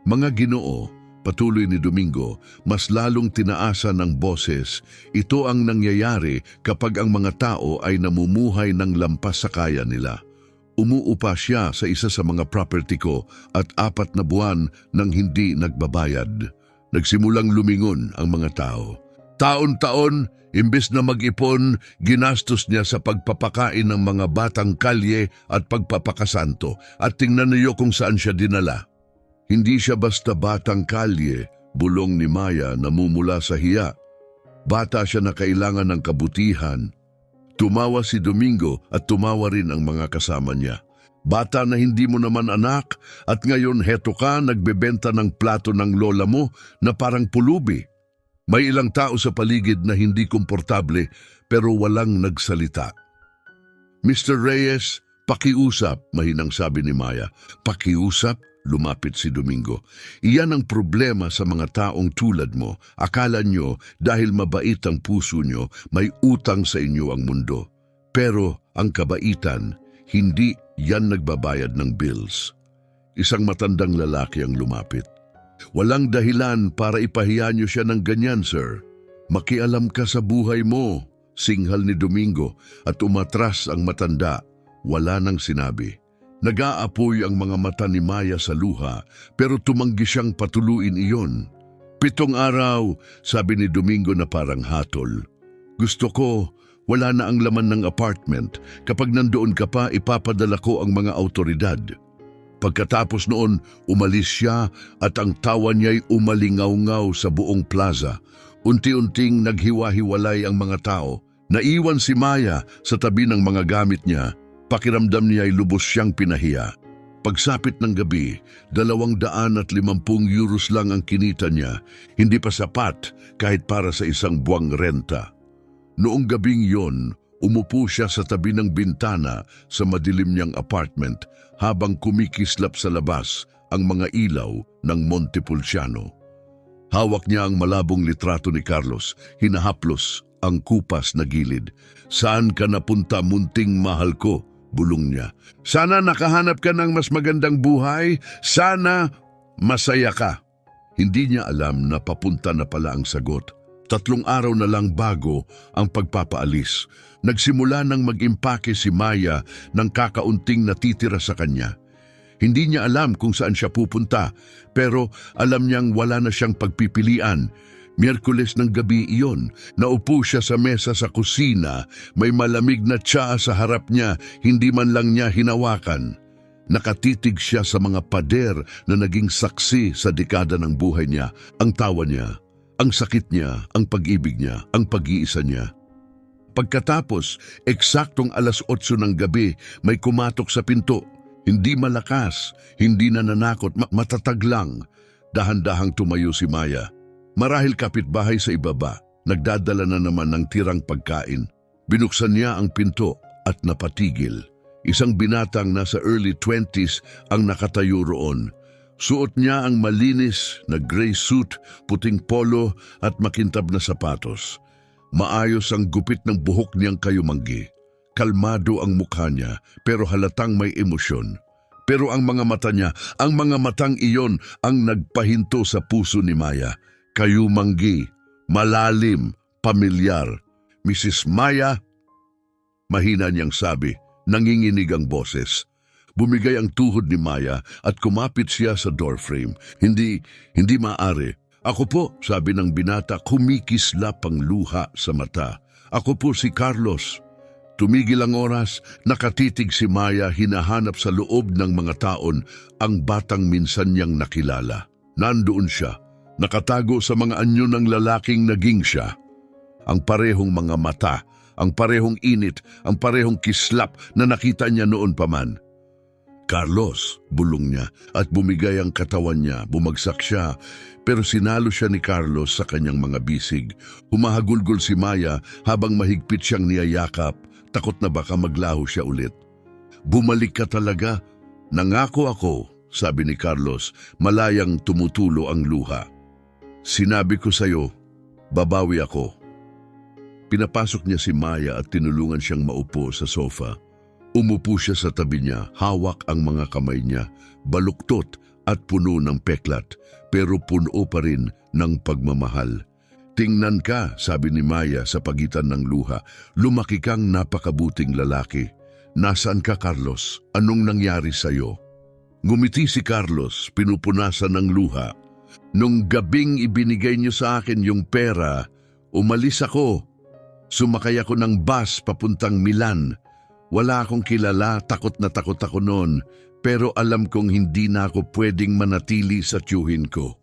"Mga Ginoo," patuloy ni Domingo, mas lalong tinaasan ng boses, ito ang nangyayari kapag ang mga tao ay namumuhay ng lampas sa kaya nila. Umuupa siya sa isa sa mga property ko at 4 na buwan nang hindi nagbabayad. Nagsimulang lumingon ang mga tao. Taon-taon, imbes na mag-ipon, ginastos niya sa pagpapakain ng mga batang kalye at pagpapakasanto. At tingnan niyo kung saan siya dinala. Hindi siya basta batang kalye, bulong ni Maya, namumula sa hiya. Bata siya na kailangan ng kabutihan. Tumawa si Domingo at tumawa rin ang mga kasama niya. "Bata na hindi mo naman anak at ngayon heto ka nagbebenta ng plato ng lola mo na parang pulubi." May ilang tao sa paligid na hindi komportable pero walang nagsalita. "Mr. Reyes, pakiusap," mahinang sabi ni Maya. "Pakiusap?" Lumapit si Domingo. "Iyan ang problema sa mga taong tulad mo. Akala nyo dahil mabait ang puso nyo, may utang sa inyo ang mundo. Pero ang kabaitan, hindi yan nagbabayad ng bills." Isang matandang lalaki ang lumapit. "Walang dahilan para ipahiya niyo siya ng ganyan, sir. Makialam ka sa buhay mo," singhal ni Domingo at umatras ang matanda. Wala nang sinabi. Nag-aapoy ang mga mata ni Maya sa luha pero tumanggi siyang patuluin iyon. "7 araw, sabi ni Domingo na parang hatol. "Gusto ko, wala na ang laman ng apartment. Kapag nandoon ka pa, ipapadala ko ang mga autoridad." Pagkatapos noon, umalis siya at ang tawa niya'y umalingaw-ngaw sa buong plaza. Unti-unting naghiwa-hiwalay ang mga tao. Naiwan si Maya sa tabi ng mga gamit niya. Pakiramdam niya ay lubos siyang pinahiya. Pagsapit ng gabi, €250 lang ang kinita niya, hindi pa sapat kahit para sa isang buwang renta. Noong gabing yon, umupo siya sa tabi ng bintana sa madilim niyang apartment habang kumikislap sa labas ang mga ilaw ng Montepulciano. Hawak niya ang malabong litrato ni Carlos, hinahaplos ang kupas na gilid. "Saan ka napunta, munting mahal ko?" bulong niya. "Sana nakahanap ka ng mas magandang buhay. Sana masaya ka." Hindi niya alam na papunta na pala ang sagot. 3 araw na lang bago ang pagpapaalis. Nagsimula nang mag-impake si Maya ng kakaunting natitira sa kanya. Hindi niya alam kung saan siya pupunta, pero alam niyang wala na siyang pagpipilian. Miyerkules ng gabi iyon, naupo siya sa mesa sa kusina, may malamig na tsaa sa harap niya, hindi man lang niya hinawakan. Nakatitig siya sa mga pader na naging saksi sa dekada ng buhay niya, ang tawa niya, ang sakit niya, ang pag-ibig niya, ang pag-iisa niya. Pagkatapos, eksaktong 8:00 ng gabi, may kumatok sa pinto. Hindi malakas, hindi nananakot, matatag lang. Dahan-dahang tumayo si Maya. Marahil kapitbahay sa ibaba, nagdadala na naman ng tirang pagkain. Binuksan niya ang pinto at napatigil. Isang binatang nasa early 20s ang nakatayo roon. Suot niya ang malinis na gray suit, puting polo at makintab na sapatos. Maayos ang gupit ng buhok niyang kayumanggi. Kalmado ang mukha niya pero halatang may emosyon. Pero ang mga mata niya, ang mga matang iyon ang nagpahinto sa puso ni Maya. Kayumanggi, malalim, pamilyar. Mrs. Maya, mahina niyang sabi. Nanginginig ang boses. Bumigay ang tuhod ni Maya at kumapit siya sa doorframe. Hindi maaari. Ako po, sabi ng binata, kumikislap ang luha sa mata. Ako po si Carlos. Tumigil ang oras, nakatitig si Maya, hinahanap sa loob ng mga taon ang batang minsan niyang nakilala. Nandoon siya, nakatago sa mga anyo ng lalaking naging siya. Ang parehong mga mata, ang parehong init, ang parehong kislap na nakita niya noon pa man. Carlos, bulong niya at bumigay ang katawan niya. Bumagsak siya pero sinalo siya ni Carlos sa kanyang mga bisig. Humahagulgol si Maya habang mahigpit siyang niyayakap, takot na baka maglaho siya ulit. Bumalik ka talaga. Nangako ako, sabi ni Carlos, malayang tumutulo ang luha. Sinabi ko sa'yo, babawi ako. Pinapasok niya si Maya at tinulungan siyang maupo sa sofa. Umupo siya sa tabi niya, hawak ang mga kamay niya, baluktot at puno ng peklat, pero puno pa rin ng pagmamahal. Tingnan ka, sabi ni Maya sa pagitan ng luha, lumaki kang napakabuting lalaki. Nasaan ka, Carlos? Anong nangyari sa'yo? Ngumiti si Carlos, pinupunasan ng luha. Nung gabing ibinigay niyo sa akin yung pera, umalis ako. Sumakay ako ng bus papuntang Milan. Wala akong kilala, takot na takot ako noon, pero alam kong hindi na ako pwedeng manatili sa tiyuhin ko.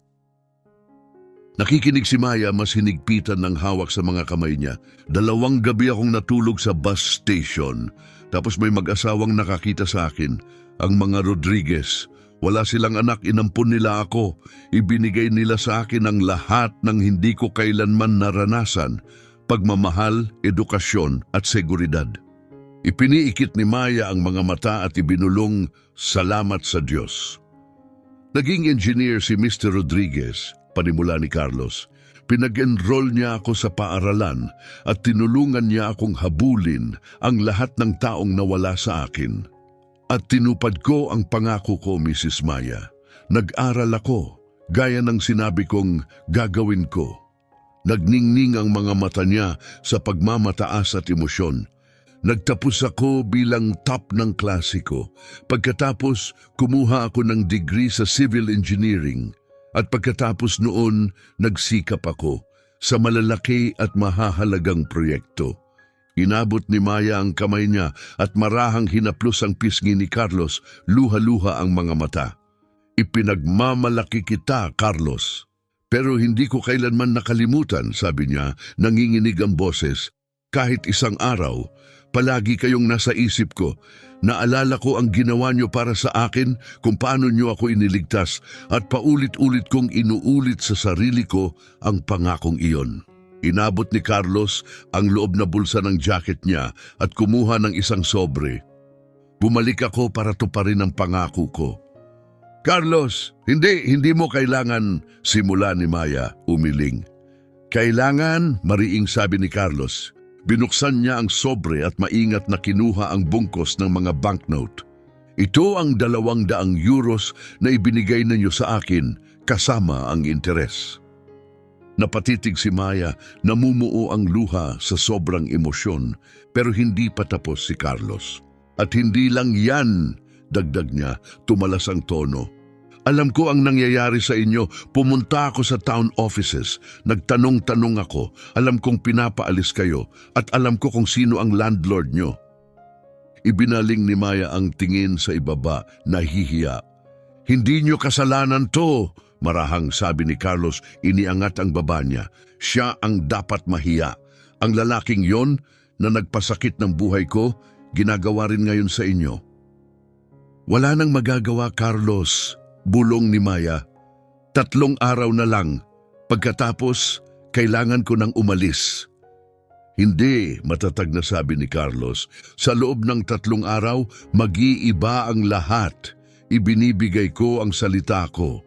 Nakikinig si Maya, mas hinigpitan ng hawak sa mga kamay niya. 2 gabi akong natulog sa bus station. Tapos may mag-asawang nakakita sa akin, ang mga Rodriguez. Wala silang anak, inampun nila ako. Ibinigay nila sa akin ang lahat ng hindi ko kailanman naranasan. Pagmamahal, edukasyon at seguridad. Ipiniikit ni Maya ang mga mata at ibinulong, salamat sa Diyos. Naging engineer si Mr. Rodriguez, panimula ni Carlos. Pinag-enroll niya ako sa paaralan at tinulungan niya akong habulin ang lahat ng taong nawala sa akin. At tinupad ko ang pangako ko, Mrs. Maya. Nag-aral ako, gaya ng sinabi kong gagawin ko. Nagningning ang mga mata niya sa pagmamataas at emosyon. Nagtapos ako bilang top ng klase ko. Pagkatapos, kumuha ako ng degree sa civil engineering. At pagkatapos noon, nagsikap ako sa malalaki at mahahalagang proyekto. Inabot ni Maya ang kamay niya at marahang hinaplos ang pisngi ni Carlos, luha-luha ang mga mata. Ipinagmamalaki kita, Carlos. Pero hindi ko kailanman nakalimutan, sabi niya, nanginginig ang boses. Kahit isang araw, palagi kayong nasa isip ko. Naalala ko ang ginawa niyo para sa akin, kung paano niyo ako iniligtas, at paulit-ulit kong inuulit sa sarili ko ang pangakong iyon. Inabot ni Carlos ang loob na bulsa ng jacket niya at kumuha ng isang sobre. Bumalik ako para tuparin ang pangako ko. Carlos, hindi mo kailangan, simula ni Maya, umiling. Kailangan, mariing sabi ni Carlos. Binuksan niya ang sobre at maingat na kinuha ang bungkos ng mga banknote. Ito ang 200 euros na ibinigay ninyo sa akin kasama ang interes. Napatitig si Maya, namumuo ang luha sa sobrang emosyon, pero hindi pa tapos si Carlos. At hindi lang yan, dagdag niya, tumalas ang tono. Alam ko ang nangyayari sa inyo, pumunta ako sa town offices, nagtanong-tanong ako, alam kong pinapaalis kayo, at alam ko kung sino ang landlord nyo. Ibinaling ni Maya ang tingin sa ibaba, nahihiya. Hindi niyo kasalanan to, marahang sabi ni Carlos, iniangat ang baba niya. Siya ang dapat mahiya. Ang lalaking yon na nagpasakit ng buhay ko, ginagawa rin ngayon sa inyo. Wala nang magagawa, Carlos, bulong ni Maya. 3 araw na lang. Pagkatapos, kailangan ko nang umalis. Hindi, matatag na sabi ni Carlos. Sa loob ng 3 araw, mag-iiba ang lahat. Ibinibigay ko ang salita ko.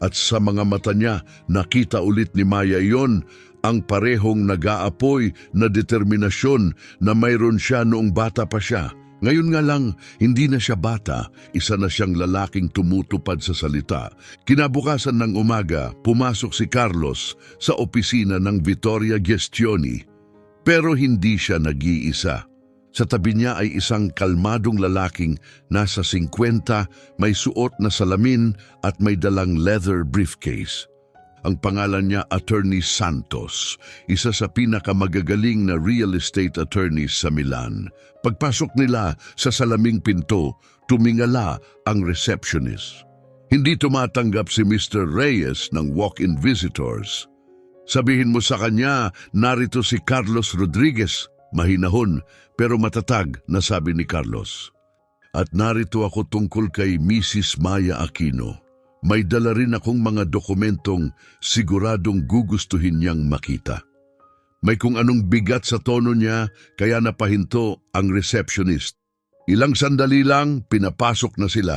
At sa mga mata niya, nakita ulit ni Maya yon, ang parehong nag-aapoy na determinasyon na mayroon siya noong bata pa siya. Ngayon nga lang, hindi na siya bata, isa na siyang lalaking tumutupad sa salita. Kinabukasan ng umaga, pumasok si Carlos sa opisina ng Vittoria Gestioni. Pero hindi siya nag-iisa. Sa tabi niya ay isang kalmadong lalaking nasa 50, may suot na salamin at may dalang leather briefcase. Ang pangalan niya Attorney Santos, isa sa pinakamagagaling na real estate attorneys sa Milan. Pagpasok nila sa salaming pinto, tumingala ang receptionist. Hindi tumatanggap si Mr. Reyes ng walk-in visitors. Sabihin mo sa kanya, narito si Carlos Rodriguez. Mahinahon pero matatag na sabi ni Carlos. At narito ako tungkol kay Mrs. Maya Aquino. May dala rin akong mga dokumentong siguradong gugustuhin niyang makita. May kung anong bigat sa tono niya kaya napahinto ang receptionist. Ilang sandali lang, pinapasok na sila.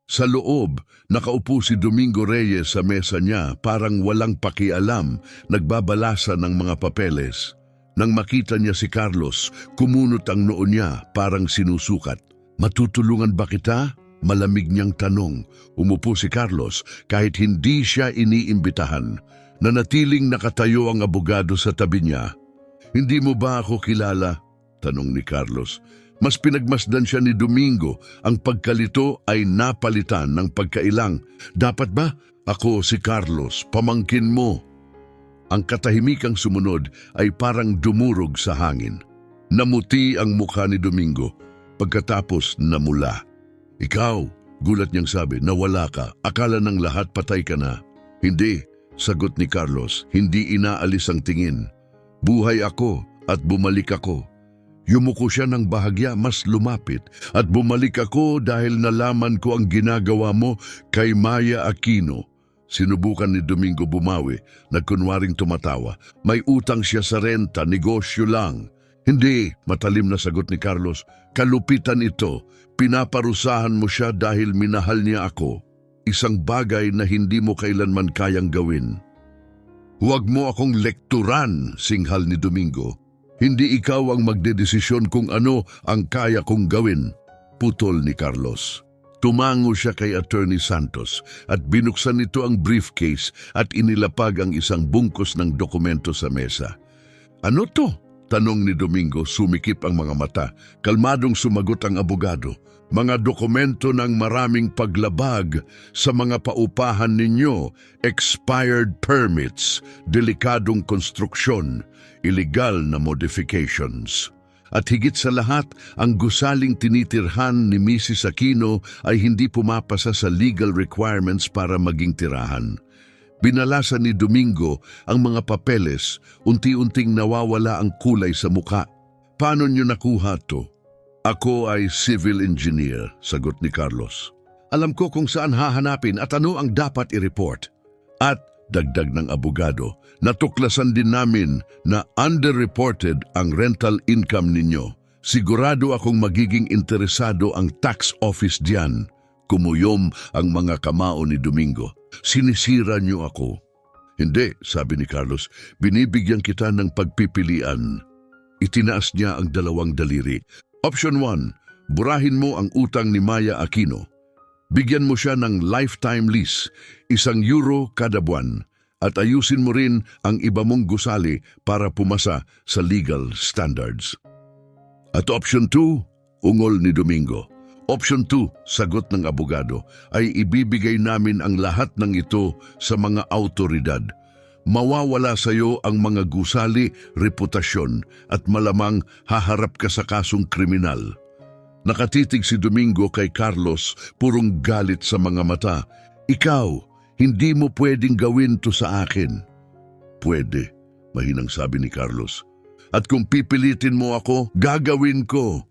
Sa loob, nakaupo si Domingo Reyes sa mesa niya parang walang pakialam, nagbabalasa ng mga papeles. Nang makita niya si Carlos, kumunot ang noo niya parang sinusukat. Matutulungan ba kita? Malamig niyang tanong. Umupo si Carlos kahit hindi siya iniimbitahan. Nanatiling nakatayo ang abogado sa tabi niya. Hindi mo ba ako kilala? Tanong ni Carlos. Mas pinagmasdan siya ni Domingo. Ang pagkalito ay napalitan ng pagkailang. Dapat ba? Ako si Carlos, pamangkin mo. Ang katahimikang sumunod ay parang dumurog sa hangin. Namuti ang mukha ni Domingo. Pagkatapos namula. Ikaw, gulat niyang sabi, nawala ka. Akala ng lahat patay ka na. Hindi, sagot ni Carlos, hindi inaalis ang tingin. Buhay ako at bumalik ako. Yumuko siya ng bahagya, mas lumapit. At bumalik ako dahil nalaman ko ang ginagawa mo kay Maya Aquino. Sinubukan ni Domingo bumawi, nagkunwaring tumatawa. May utang siya sa renta, negosyo lang. Hindi, matalim na sagot ni Carlos. Kalupitan ito. Pinaparusahan mo siya dahil minahal niya ako. Isang bagay na hindi mo kailanman kayang gawin. Huwag mo akong lekturan, singhal ni Domingo. Hindi ikaw ang magdedesisyon kung ano ang kaya kong gawin. Putol ni Carlos. Tumango siya kay Attorney Santos at binuksan nito ang briefcase at inilapag ang isang bungkos ng dokumento sa mesa. Ano to? Tanong ni Domingo, sumikip ang mga mata. Kalmadong sumagot ang abogado. Mga dokumento ng maraming paglabag sa mga paupahan ninyo, expired permits, delikadong konstruksyon, illegal na modifications. At higit sa lahat, ang gusaling tinitirhan ni Mrs. Aquino ay hindi pumapasa sa legal requirements para maging tirahan. Binalasa ni Domingo ang mga papeles, unti-unting nawawala ang kulay sa muka. Paano niyo nakuha to? Ako ay civil engineer, sagot ni Carlos. Alam ko kung saan hahanapin at ano ang dapat i-report. At, dagdag ng abogado, natuklasan din namin na underreported ang rental income ninyo. Sigurado akong magiging interesado ang tax office diyan. Kumuyom ang mga kamao ni Domingo. Sinisira niyo ako. Hindi, sabi ni Carlos, binibigyan kita ng pagpipilian. Itinaas niya ang 2 daliri. Option 1, burahin mo ang utang ni Maya Aquino. Bigyan mo siya ng lifetime lease, €1 kada buwan, at ayusin mo rin ang iba mong gusali para pumasa sa legal standards. At option 2, ungol ni Domingo. Option 2, sagot ng abogado, ay ibibigay namin ang lahat ng ito sa mga autoridad. Mawawala sa iyo ang mga gusali, reputasyon at malamang haharap ka sa kasong kriminal. Nakatitig si Domingo kay Carlos, purong galit sa mga mata. Ikaw, hindi mo pwedeng gawin to sa akin. Pwede, mahinang sabi ni Carlos. At kung pipilitin mo ako, gagawin ko.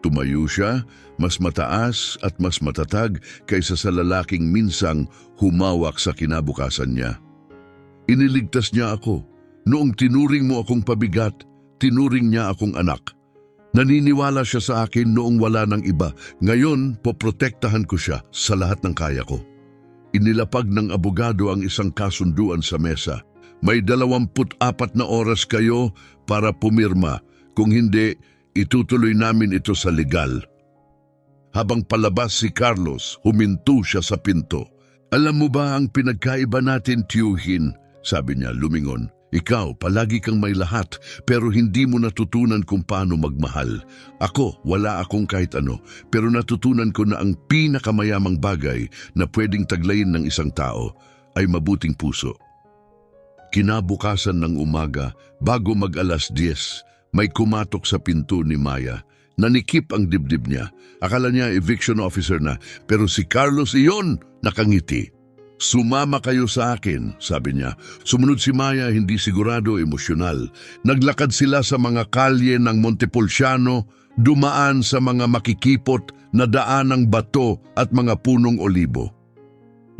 Tumayo siya, mas mataas at mas matatag kaysa sa lalaking minsang humawak sa kinabukasan niya. Iniligtas niya ako. Noong tinuring mo akong pabigat, tinuring niya akong anak. Naniniwala siya sa akin noong wala ng iba. Ngayon, poprotektahan ko siya sa lahat ng kaya ko. Inilapag ng abogado ang isang kasunduan sa mesa. May 24 na oras kayo para pumirma. Kung hindi, itutuloy namin ito sa legal. Habang palabas si Carlos, huminto siya sa pinto. Alam mo ba ang pinagkaiba natin, tiyuhin? Sabi niya, lumingon. Ikaw, palagi kang may lahat, pero hindi mo natutunan kung paano magmahal. Ako, wala akong kahit ano, pero natutunan ko na ang pinakamayamang bagay na pwedeng taglayin ng isang tao ay mabuting puso. Kinabukasan ng umaga, bago mag-alas 10, may kumatok sa pinto ni Maya. Nanikip ang dibdib niya. Akala niya eviction officer na, pero si Carlos iyon nakangiti. Sumama kayo sa akin, sabi niya. Sumunod si Maya, hindi sigurado, emosyonal. Naglakad sila sa mga kalye ng Montepulciano, dumaan sa mga makikipot na daan ng bato at mga punong olibo.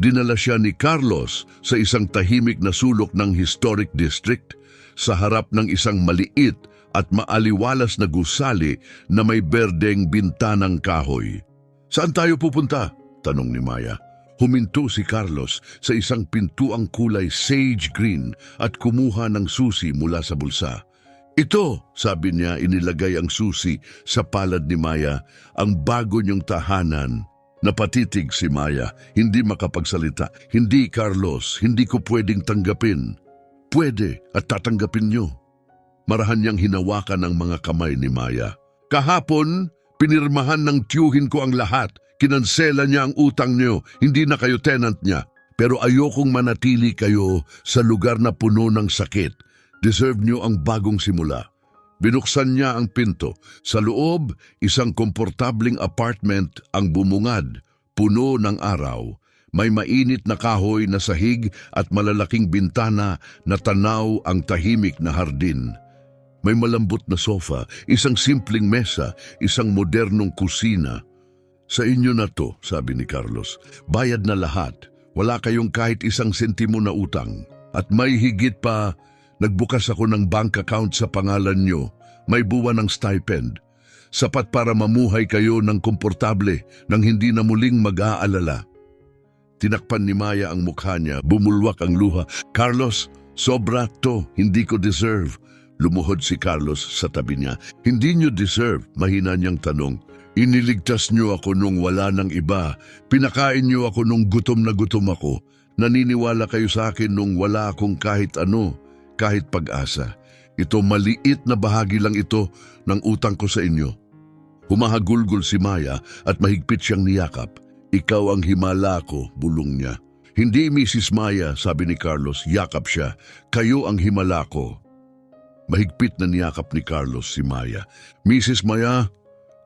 Dinala siya ni Carlos sa isang tahimik na sulok ng historic district, sa harap ng isang maliit at maaliwalas na gusali na may berdeng bintanang kahoy. Saan tayo pupunta? Tanong ni Maya. Huminto si Carlos sa isang pintuang kulay sage green at kumuha ng susi mula sa bulsa. Ito, sabi niya, inilagay ang susi sa palad ni Maya, ang bago niyong tahanan. Napatitig si Maya, hindi makapagsalita. Hindi, Carlos, hindi ko pwedeng tanggapin. Pwede at tatanggapin niyo. Marahan niyang hinawakan ang mga kamay ni Maya. Kahapon, pinirmahan ng tiyuhin ko ang lahat. Kinansela niya ang utang niyo, hindi na kayo tenant niya. Pero ayokong manatili kayo sa lugar na puno ng sakit. Deserve niyo ang bagong simula. Binuksan niya ang pinto. Sa loob, isang komportabling apartment ang bumungad, puno ng araw. May mainit na kahoy na sahig at malalaking bintana na tanaw ang tahimik na hardin. May malambot na sofa, isang simpleng mesa, isang modernong kusina. Sa inyo na to, sabi ni Carlos. Bayad na lahat. Wala kayong kahit isang sentimo na utang. At may higit pa, nagbukas ako ng bank account sa pangalan nyo. May buwan ng stipend. Sapat para mamuhay kayo ng komportable nang hindi na muling mag-aalala. Tinakpan ni Maya ang mukha niya, bumulwak ang luha. Carlos, sobra to, hindi ko deserve. Lumuhod si Carlos sa tabi niya. Hindi nyo deserve, mahina niyang tanong. Iniligtas niyo ako nung wala ng iba. Pinakain niyo ako nung gutom na gutom ako. Naniniwala kayo sa akin nung wala akong kahit ano, kahit pag-asa. Ito maliit na bahagi lang ito ng utang ko sa inyo. Humahagulgol si Maya at mahigpit siyang niyakap. Ikaw ang himala ko, bulong niya. Hindi Mrs. Maya, sabi ni Carlos, yakap siya. Kayo ang himala ko. Mahigpit na niyakap ni Carlos si Maya. Mrs. Maya,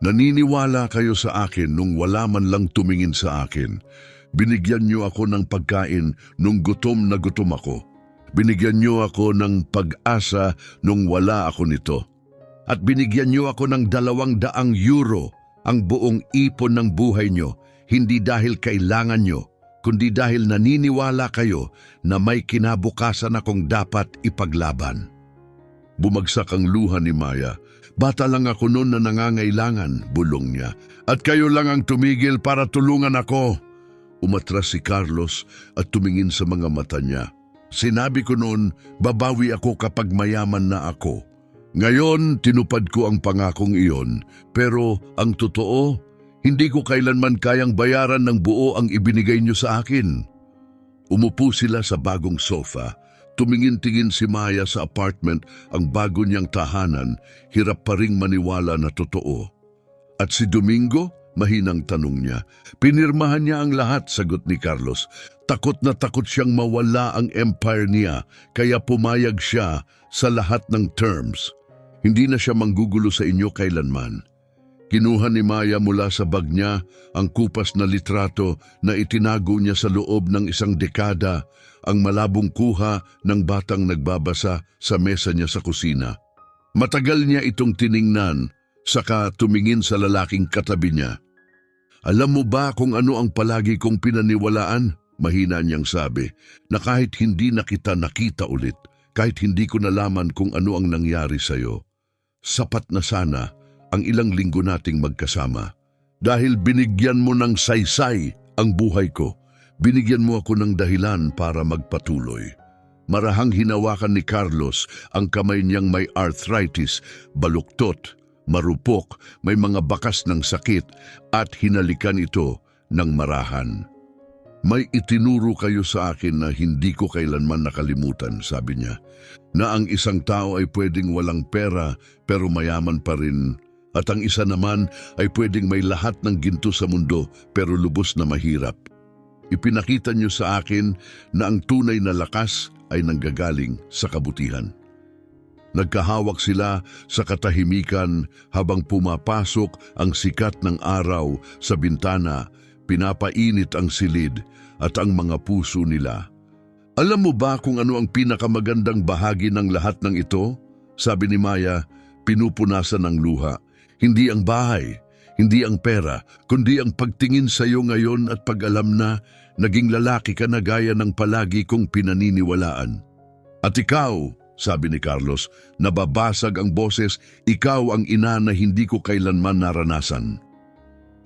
naniniwala kayo sa akin nung wala man lang tumingin sa akin. Binigyan niyo ako ng pagkain nung gutom na gutom ako. Binigyan niyo ako ng pag-asa nung wala ako nito. At binigyan niyo ako ng 200 euro, ang buong ipon ng buhay niyo, hindi dahil kailangan niyo, kundi dahil naniniwala kayo na may kinabukasan akong dapat ipaglaban. Bumagsak ang luha ni Maya. Bata lang ako noon na nangangailangan, bulong niya. At kayo lang ang tumigil para tulungan ako. Umatras si Carlos at tumingin sa mga mata niya. Sinabi ko noon, babawi ako kapag mayaman na ako. Ngayon, tinupad ko ang pangakong iyon. Pero ang totoo, hindi ko kailanman kayang bayaran ng buo ang ibinigay niyo sa akin. Umupo sila sa bagong sofa. Tumingin-tingin si Maya sa apartment, ang bago niyang tahanan, hirap pa ring maniwala na totoo. At si Domingo? Mahinang tanong niya. Pinirmahan niya ang lahat, sagot ni Carlos. Takot na takot siyang mawala ang empire niya, kaya pumayag siya sa lahat ng terms. Hindi na siya manggugulo sa inyo kailanman. Kinuha ni Maya mula sa bag niya ang kupas na litrato na itinago niya sa loob ng isang dekada, ang malabong kuha ng batang nagbabasa sa mesa niya sa kusina. Matagal niya itong tiningnan, saka tumingin sa lalaking katabi niya. Alam mo ba kung ano ang palagi kong pinaniwalaan? Mahina niyang sabi, na kahit hindi na kita nakita ulit, kahit hindi ko nalaman kung ano ang nangyari sa'yo, sapat na sana ang ilang linggo nating magkasama. Dahil binigyan mo ng saysay ang buhay ko, binigyan mo ako ng dahilan para magpatuloy. Marahang hinawakan ni Carlos ang kamay niyang may arthritis, baluktot, marupok, may mga bakas ng sakit at hinalikan ito ng marahan. May itinuro kayo sa akin na hindi ko kailanman nakalimutan, sabi niya, na ang isang tao ay pwedeng walang pera pero mayaman pa rin, at ang isa naman ay pwedeng may lahat ng ginto sa mundo pero lubos na mahirap. Ipinakita niyo sa akin na ang tunay na lakas ay nanggagaling sa kabutihan. Nagkahawak sila sa katahimikan habang pumapasok ang sikat ng araw sa bintana, pinapainit ang silid at ang mga puso nila. Alam mo ba kung ano ang pinakamagandang bahagi ng lahat ng ito? Sabi ni Maya, pinupunasan ng luha. Hindi ang bahay, hindi ang pera, kundi ang pagtingin sa iyo ngayon at pag-alam na naging lalaki ka na gaya ng palagi kong pinaniniwalaan. At ikaw, sabi ni Carlos, nababasag ang boses, ikaw ang ina na hindi ko kailanman naranasan.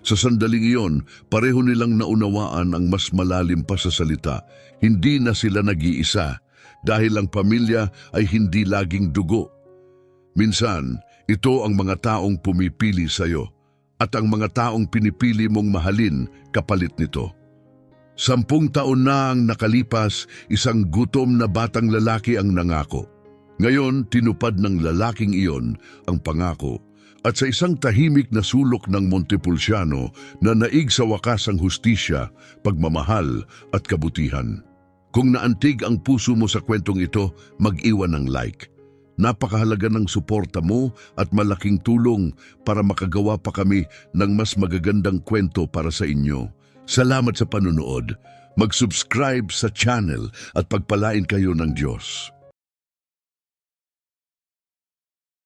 Sa sandaling iyon, pareho nilang naunawaan ang mas malalim pa sa salita. Hindi na sila nag-iisa dahil ang pamilya ay hindi laging dugo. Minsan, ito ang mga taong pumipili sa iyo at ang mga taong pinipili mong mahalin kapalit nito. 10 taon na ang nakalipas, isang gutom na batang lalaki ang nangako. Ngayon, tinupad ng lalaking iyon ang pangako. At sa isang tahimik na sulok ng Montepulciano na naig sa wakas ang hustisya, pagmamahal at kabutihan. Kung naantig ang puso mo sa kwentong ito, mag-iwan ng like. Napakahalaga ng suporta mo at malaking tulong para makagawa pa kami ng mas magagandang kwento para sa inyo. Salamat sa panunood. Mag-subscribe sa channel at pagpalain kayo ng Diyos.